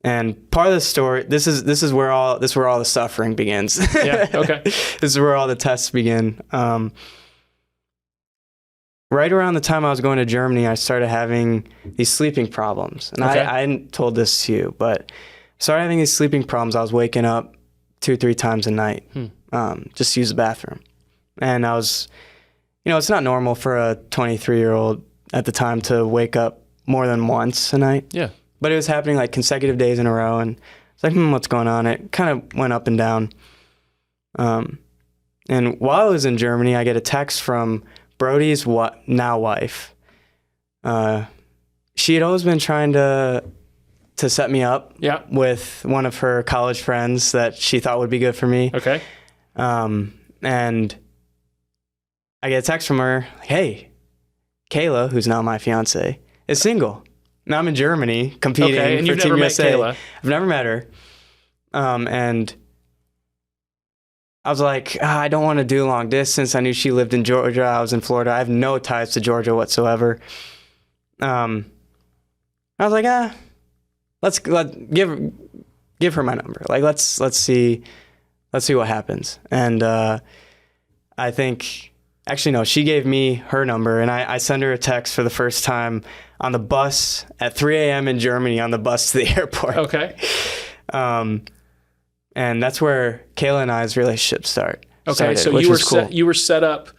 And part of the story, this is where all the suffering begins. Yeah. Okay. This is where all the tests begin. Right around the time I was going to Germany, I started having these sleeping problems. And I hadn't told this to you, but I started having these sleeping problems. I was waking up 2-3 times a night, just to use the bathroom. And I was, it's not normal for a 23-year-old at the time to wake up more than once a night. Yeah. But it was happening like consecutive days in a row. And it's like, what's going on? It kind of went up and down. And while I was in Germany, I get a text from Brody's now wife. She had always been trying to set me up with one of her college friends that she thought would be good for me. Okay. And I get a text from her, hey, Kayla, who's now my fiance, is single. Now I'm in Germany competing and for you've Team never USA. met Kayla. I've never met her. And I was like, I don't want to do long distance. I knew she lived in Georgia. I was in Florida. I have no ties to Georgia whatsoever. I was like, let's give her my number. Like, let's see what happens. And I think, actually no, she gave me her number, and I sent her a text for the first time on the bus at 3 a.m. in Germany on the bus to the airport. Okay. And that's where Kayla and I's relationship started. Okay, so you were set up.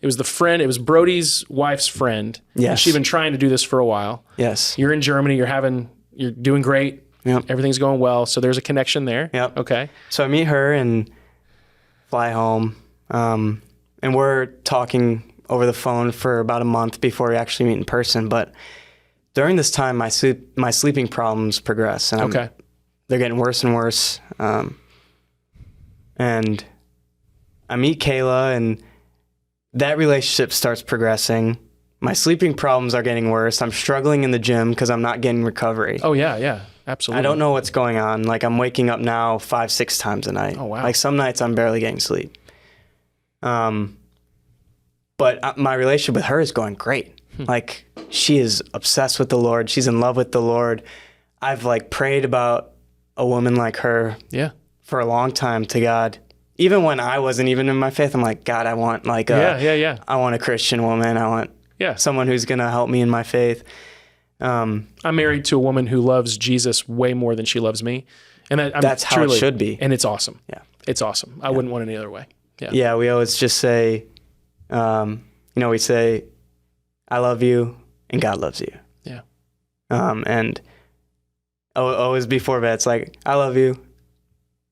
It was it was Brody's wife's friend. Yes. And she'd been trying to do this for a while. Yes. You're in Germany, you're doing great. Yep. Everything's going well. So there's a connection there. Yep. Okay. So I meet her and fly home. And we're talking over the phone for about a month before we actually meet in person. But during this time, my sleeping problems progress, and they're getting worse and worse. And I meet Kayla, and that relationship starts progressing. My sleeping problems are getting worse. I'm struggling in the gym because I'm not getting recovery. Oh, yeah, absolutely. I don't know what's going on. Like, I'm waking up now 5-6 times a night. Oh, wow. Like, some nights I'm barely getting sleep. But my relationship with her is going great. Like, she is obsessed with the Lord. She's in love with the Lord. I've, like, prayed about a woman like her for a long time to God. Even when I wasn't even in my faith, I'm like, God, I want, like, I want a Christian woman. I want someone who's going to help me in my faith. I'm married to a woman who loves Jesus way more than she loves me. And that's how it should be. And it's awesome. Yeah. It's awesome. I wouldn't want it any other way. Yeah. Yeah. We always just say, we say, I love you and God loves you. Yeah. And always before bed, it's like, I love you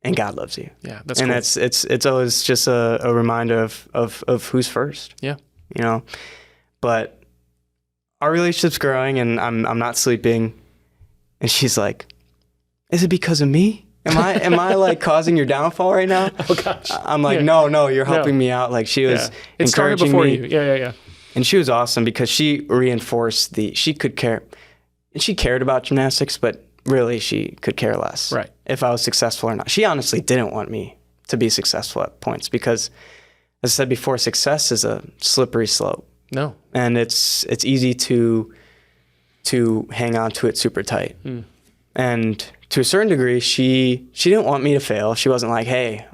and God loves you. Yeah. That's and cool. it's always just a reminder of who's first. Yeah. But our relationship's growing, and I'm not sleeping. And she's like, is it because of me? Am I like causing your downfall right now? Oh gosh. I'm like, no, you're helping me out. Like, she was it started encouraging before me. you. Yeah. And she was awesome because she reinforced she could care. And she cared about gymnastics, but really she could care less. Right. If I was successful or not. She honestly didn't want me to be successful at points because, as I said before, success is a slippery slope. No. And it's easy to hang on to it super tight. And to a certain degree, she didn't want me to fail. She wasn't like, hey,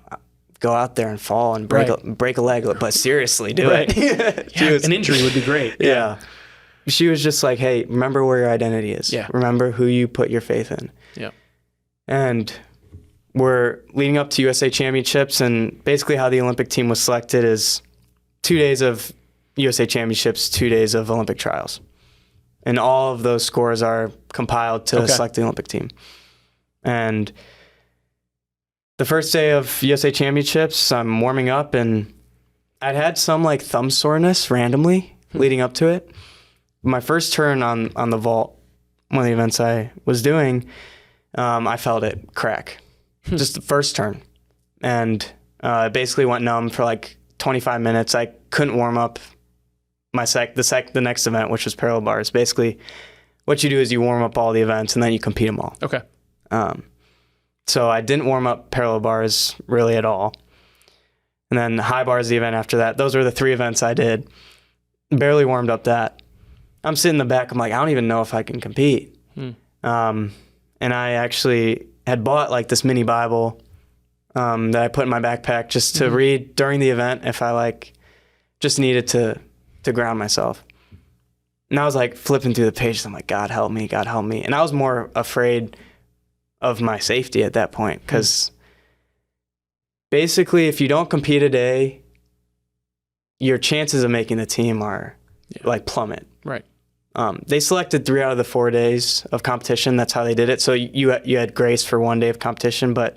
go out there and fall and break a leg, but seriously, do it. An injury would be great. Yeah. She was just like, hey, remember where your identity is. Yeah. Remember who you put your faith in. Yeah. And we're leading up to USA Championships, and basically how the Olympic team was selected is 2 days of USA Championships, 2 days of Olympic trials. And all of those scores are compiled to select the Olympic team. And the first day of USA Championships, I'm warming up, and I'd had some like thumb soreness randomly leading up to it. My first turn on the vault, one of the events I was doing, I felt it crack. Just the first turn. And it basically went numb for like 25 minutes. I couldn't warm up the next event, which was parallel bars. Basically, what you do is you warm up all the events and then you compete them all. Okay. So I didn't warm up parallel bars really at all. And then high bars, the event after that. Those were the 3 events I did. Barely warmed up that. I'm sitting in the back. I'm like, I don't even know if I can compete. And I actually had bought like this mini Bible that I put in my backpack just to read during the event if I like just needed to ground myself. And I was like flipping through the pages. I'm like, God help me, God help me. And I was more afraid of my safety at that point because basically if you don't compete a day, your chances of making the team are like plummet. Right. They selected 3 out of the 4 days of competition. That's how they did it. So you had grace for 1 day of competition, but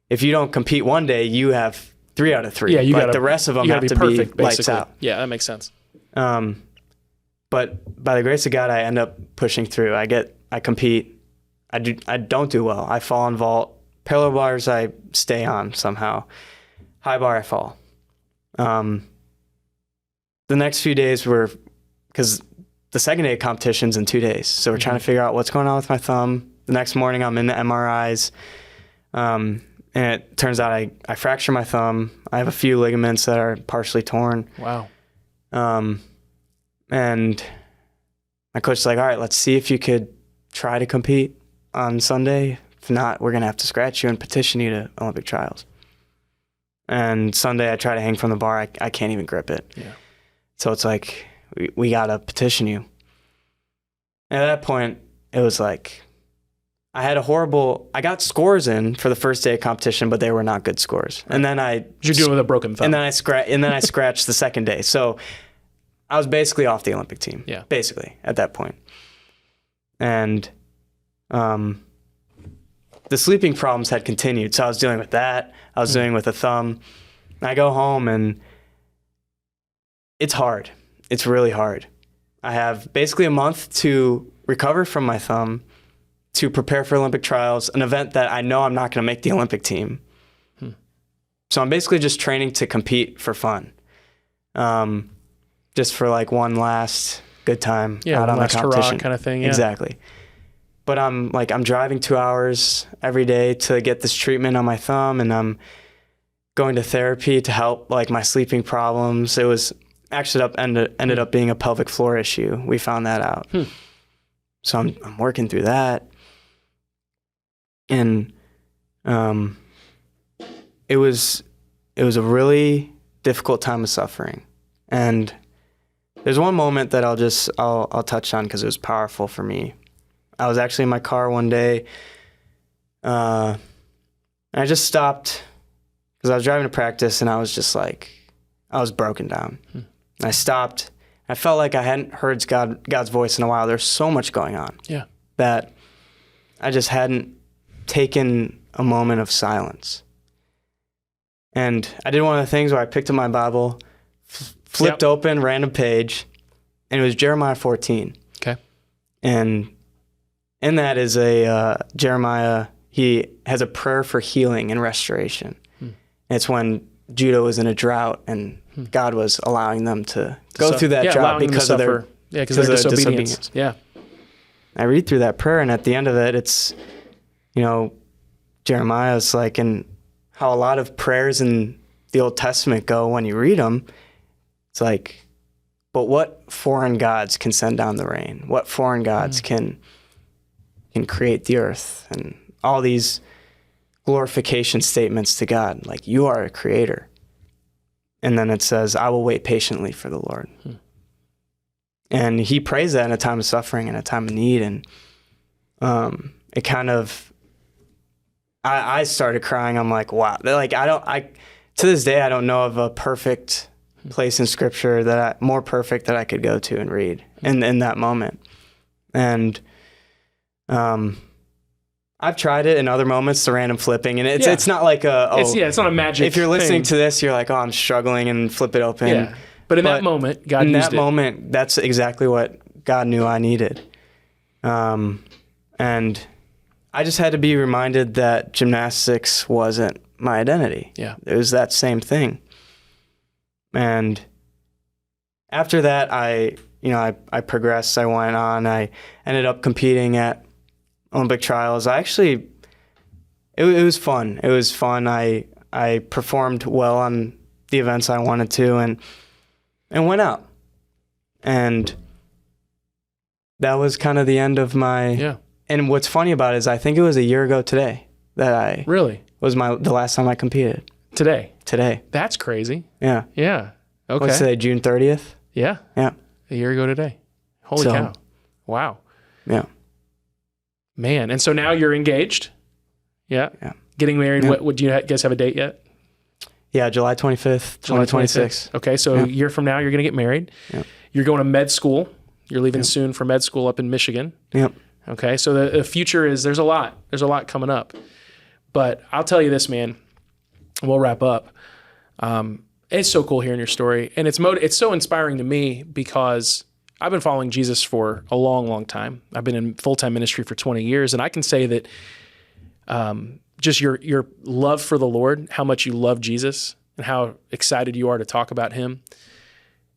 if you don't compete one day, you have 3 out of 3. Yeah, the rest of them have to perfect, be lights basically. out. Yeah, that makes sense. But by the grace of God, I end up pushing through. I compete. I don't do well. I fall on vault. Parallel bars, I stay on somehow. High bar, I fall. The next few days were, because the second day of competition's in 2 days. So we're trying to figure out what's going on with my thumb. The next morning, I'm in the MRIs. And it turns out I fractured my thumb. I have a few ligaments that are partially torn. Wow. And my coach's like, all right, let's see if you could try to compete on Sunday. If not, we're going to have to scratch you and petition you to Olympic trials. And Sunday, I try to hang from the bar. I can't even grip it. Yeah. So it's like, we got to petition you. And at that point, it was like, I got scores in for the first day of competition, but they were not good scores. Right. And then you're doing with a broken thumb. And then I scratched the second day. So I was basically off the Olympic team. Yeah. Basically at that point. And the sleeping problems had continued. So I was dealing with that. I was dealing with a thumb. I go home and it's hard. It's really hard. I have basically a month to recover from my thumb to prepare for Olympic trials, an event that I know I'm not going to make the Olympic team. So I'm basically just training to compete for fun. Just for like one last good time out on the competition. Hurrah kind of thing. Yeah. Exactly. But I'm driving 2 hours every day to get this treatment on my thumb, and I'm going to therapy to help like my sleeping problems. It was actually ended up being a pelvic floor issue. We found that out. So I'm working through that. And it was a really difficult time of suffering. And there's one moment that I'll touch on because it was powerful for me. I was actually in my car one day. And I just stopped because I was driving to practice, and I was just like, I was broken down. And I stopped. I felt like I hadn't heard God's voice in a while. There's so much going on. Yeah. That I just hadn't taken a moment of silence. And I did one of the things where I picked up my Bible, flipped open, random page, and it was Jeremiah 14. Okay. And in that is Jeremiah, he has a prayer for healing and restoration. It's when Judah was in a drought, and God was allowing them to go through that drought because of their disobedience. Yeah. I read through that prayer, and at the end of it, it's, Jeremiah's like, and how a lot of prayers in the Old Testament go when you read them. It's like, but what foreign gods can send down the rain? What foreign gods can create the earth? And all these glorification statements to God, like, you are a creator. And then it says, I will wait patiently for the Lord. And he prays that in a time of suffering and a time of need. And it kind of, I started crying. I'm like, wow. Like, to this day, I don't know of a perfect place in Scripture more perfect that I could go to and read in that moment. And I've tried it in other moments, the random flipping, and it's not like it's not a magic. If you're listening thing. to this, you're like, oh, I'm struggling, and flip it open. Yeah. But in that moment, God used it. In that moment, that's exactly what God knew I needed. And I just had to be reminded that gymnastics wasn't my identity. Yeah. It was that same thing. And after that, I progressed. I went on. I ended up competing at Olympic trials. It was fun. It was fun. I performed well on the events I wanted to, and went out. And that was kind of the end of my. Yeah. And what's funny about it is I think it was a year ago today that I was the last time I competed. Today. That's crazy. Yeah. Yeah. Okay. What's today, June 30th? Yeah. Yeah. A year ago today. Holy cow. Wow. Yeah. Man. And so now you're engaged. Yeah. Yeah. Getting married. Yeah. What do you guys have a date yet? Yeah, July 25th, 2026. Okay. So a year from now, you're going to get married. Yeah. You're going to med school. You're leaving soon for med school up in Michigan. Yep. Okay. So the future is, there's a lot coming up. But I'll tell you this, man, we'll wrap up. It's so cool hearing your story. And it's so inspiring to me because I've been following Jesus for a long, long time. I've been in full-time ministry for 20 years. And I can say that just your love for the Lord, how much you love Jesus and how excited you are to talk about him,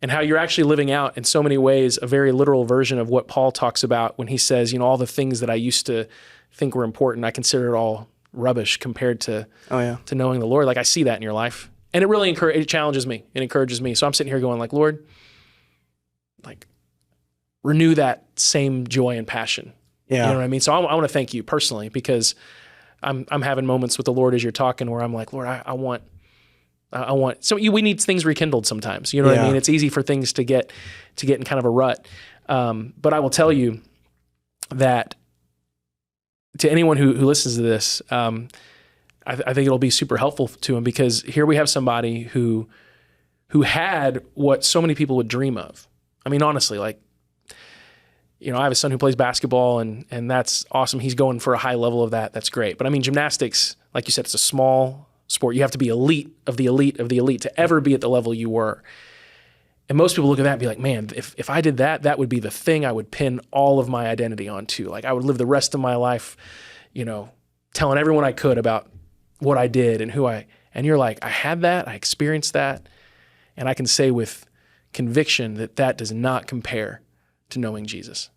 and how you're actually living out in so many ways a very literal version of what Paul talks about when he says, all the things that I used to think were important, I consider it all rubbish compared to knowing the Lord. Like, I see that in your life. And it really it challenges me. It encourages me. So I'm sitting here going like, Lord, like, renew that same joy and passion. Yeah. You know what I mean? So I want to thank you personally, because I'm having moments with the Lord as you're talking where I'm like, Lord, I want. So we need things rekindled sometimes. You know what I mean? It's easy for things to get in kind of a rut. But I will tell you that to anyone who listens to this, I think it'll be super helpful to him, because here we have somebody who had what so many people would dream of. I mean, honestly, like, I have a son who plays basketball, and that's awesome. He's going for a high level of that. That's great. But I mean, gymnastics, like you said, it's a small sport. You have to be elite of the elite of the elite to ever be at the level you were. And most people look at that and be like, man, if I did that, that would be the thing I would pin all of my identity onto. Like I would live the rest of my life, telling everyone I could about what I did and and you're like, I had that, I experienced that. And I can say with conviction that does not compare to knowing Jesus.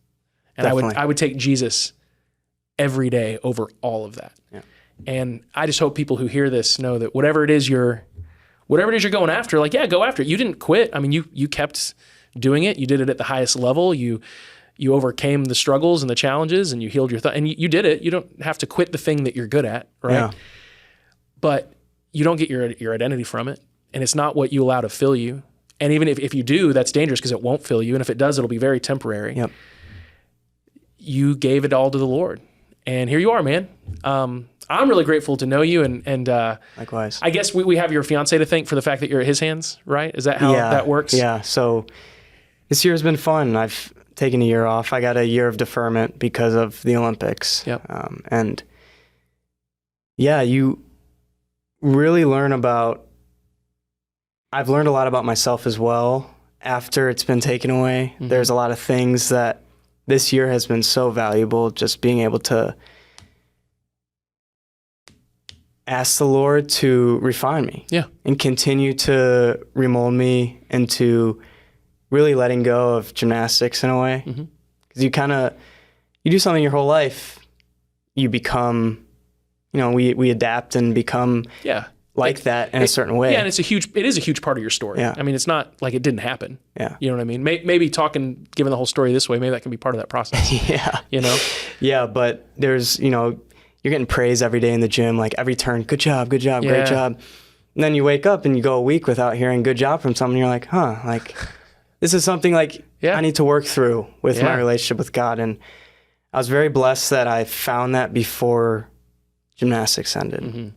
And Definitely. I would take Jesus every day over all of that. Yeah. And I just hope people who hear this know that whatever it is you're going after, like, yeah, go after it. You didn't quit. I mean, you kept doing it. You did it at the highest level. You overcame the struggles and the challenges, and you healed your and you did it. You don't have to quit the thing that you're good at, right? Yeah. But you don't get your identity from it, and it's not what you allow to fill you. And even if you do, that's dangerous because it won't fill you. And if it does, it'll be very temporary. Yep. You gave it all to the Lord. And here you are, man. I'm really grateful to know you. And Likewise. I guess we have your fiance to thank for the fact that you're at his hands, right? Is that how that works? Yeah. So this year has been fun. I've taken a year off. I got a year of deferment because of the Olympics. Yep. And yeah, you really learn I've learned a lot about myself as well after it's been taken away. Mm-hmm. There's a lot of things that this year has been so valuable, just being able to ask the Lord to refine me. Yeah. And continue to remold me into really letting go of gymnastics in a way. Because you do something your whole life, you become, we adapt and become that in a certain way. Yeah, and it is a huge part of your story. Yeah. I mean, it's not like it didn't happen. Yeah. You know what I mean? Maybe giving the whole story this way, maybe that can be part of that process. Yeah. Yeah, but there's, you're getting praise every day in the gym, like every turn, good job, great job. And then you wake up and you go a week without hearing good job from someone, and you're like, like this is something like I need to work through with my relationship with God. And I was very blessed that I found that before gymnastics ended. Mm-hmm.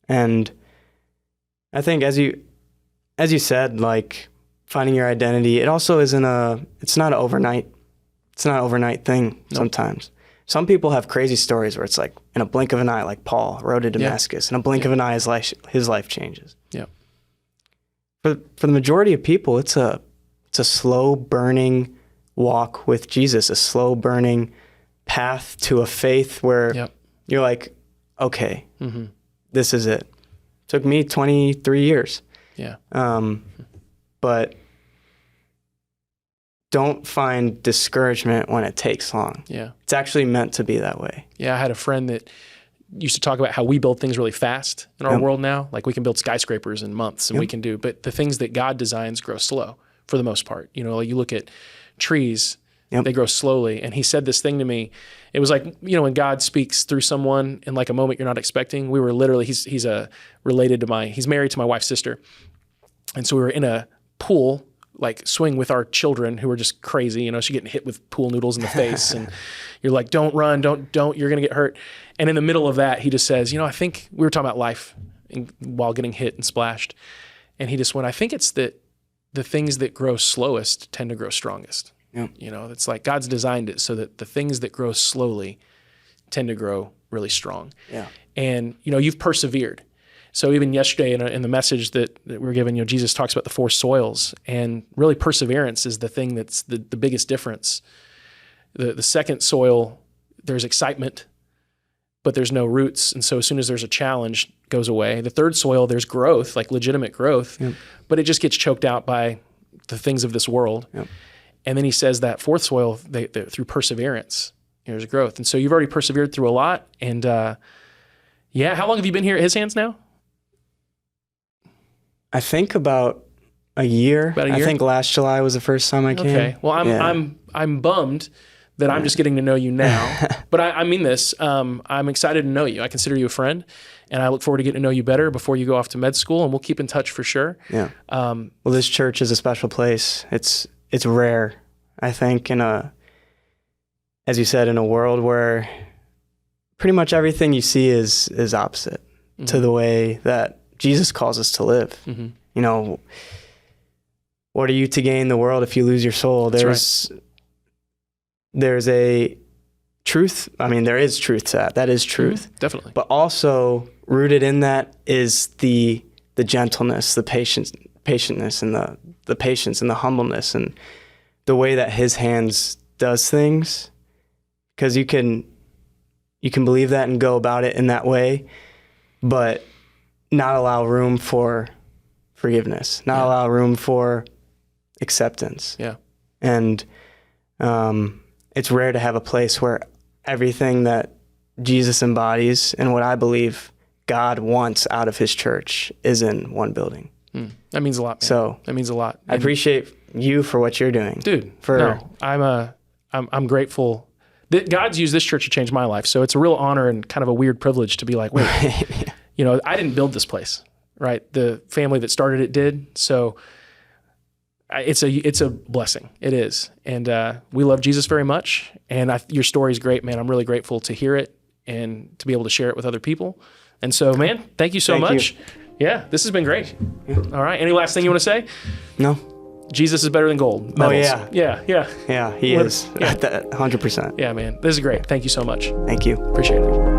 And I think as you said, like finding your identity, it also it's not an overnight thing. Nope. Sometimes. Some people have crazy stories where it's like in a blink of an eye, like Paul, road to Damascus, in a blink of an eye, his life changes. Yeah. For the majority of people, it's a slow burning walk with Jesus, a slow burning path to a faith where you're like, okay, this is it. Took me 23 years. Yeah. But don't find discouragement when it takes long. Yeah. It's actually meant to be that way. Yeah. I had a friend that used to talk about how we build things really fast in our world now. Like we can build skyscrapers in months and but the things that God designs grow slow for the most part. Like you look at trees, they grow slowly. And he said this thing to me. It was like, when God speaks through someone in like a moment you're not expecting. We were literally, he's married to my wife's sister. And so we were in a pool, like swing with our children who were just crazy. She's getting hit with pool noodles in the face. And you're like, don't run, don't, you're going to get hurt. And in the middle of that, he just says, I think we were talking about life while getting hit and splashed. And he just went, I think it's that the things that grow slowest tend to grow strongest. Yeah. It's like God's designed it so that the things that grow slowly tend to grow really strong. Yeah. And, you've persevered. So even yesterday in the message that we were given, Jesus talks about the 4 soils, and really perseverance is the thing that's the biggest difference. The second soil, there's excitement, but there's no roots. And so as soon as there's a challenge, it goes away. The third soil, there's growth, like legitimate growth, but it just gets choked out by the things of this world. Yep. And then he says that fourth soil, through perseverance, there's growth. And so you've already persevered through a lot. And how long have you been here at his hands now? I think about a year. I think last July was the first time I came. Okay. Well, I'm bummed that I'm just getting to know you now. But I mean this. I'm excited to know you. I consider you a friend, and I look forward to getting to know you better before you go off to med school, and we'll keep in touch for sure. Yeah. Well, this church is a special place. It's rare, I think, as you said, in a world where pretty much everything you see is opposite to the way that Jesus calls us to live. Mm-hmm. What are you to gain the world if you lose your soul? There's a truth. I mean, there is truth to that. That is truth. Mm-hmm. Definitely. But also rooted in that is the gentleness, the patience patientness and the patience and the humbleness and the way that his hands does things. Because you can believe that and go about it in that way, but not allow room for forgiveness, not allow room for acceptance. Yeah. And it's rare to have a place where everything that Jesus embodies and what I believe God wants out of his church is in one building. That means a lot, man. So that means a lot. I appreciate you for what you're doing. Dude, I'm grateful that God's used this church to change my life. So it's a real honor and kind of a weird privilege to be like, wait, I didn't build this place, right? The family that started it did. So it's a blessing. It is. And we love Jesus very much. And your story is great, man. I'm really grateful to hear it and to be able to share it with other people. And so, man, thank you so much. Yeah, this has been great. All right. Any last thing you want to say? No. Jesus is better than gold. Medals. Oh, yeah. Yeah, he is. 100%. Yeah, man. This is great. Thank you so much. Thank you. Appreciate it.